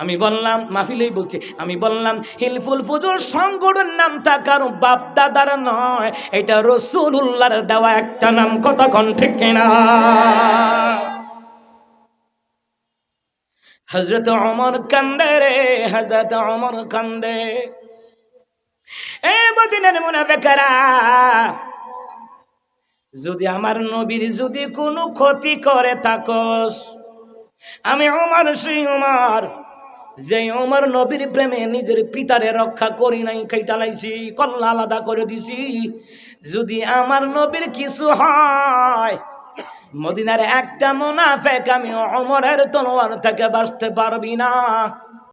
Speaker 1: আমি বললাম, মাহফিলেই বলছি, আমি বললাম হিলফুল ফুজুল সংগঠন নামটা কারো বাপ দাদার নয়, এটা রাসূলুল্লাহর দেওয়া একটা নাম। কথা কোন ঠিক কিনা? হযরত ওমর কান্দে রে, হযরত ওমর কান্দে। এ মদিনার মুনাফিকরা, যদি আমার নবীর যদি কোনো ক্ষতি করে থাকস, আমি ওমর সেই ওমর, যে ওমর নবীর প্রেমে নিজের পিতারে রক্ষা করি নাই, খাইটা লাইছি, কল্লা আলাদা করে দিছি। যদি আমার নবীর কিছু হয়, মদিনার একটা মুনাফিক আমি ওমরের তলোয়ার থেকে বাঁচতে পারবি না।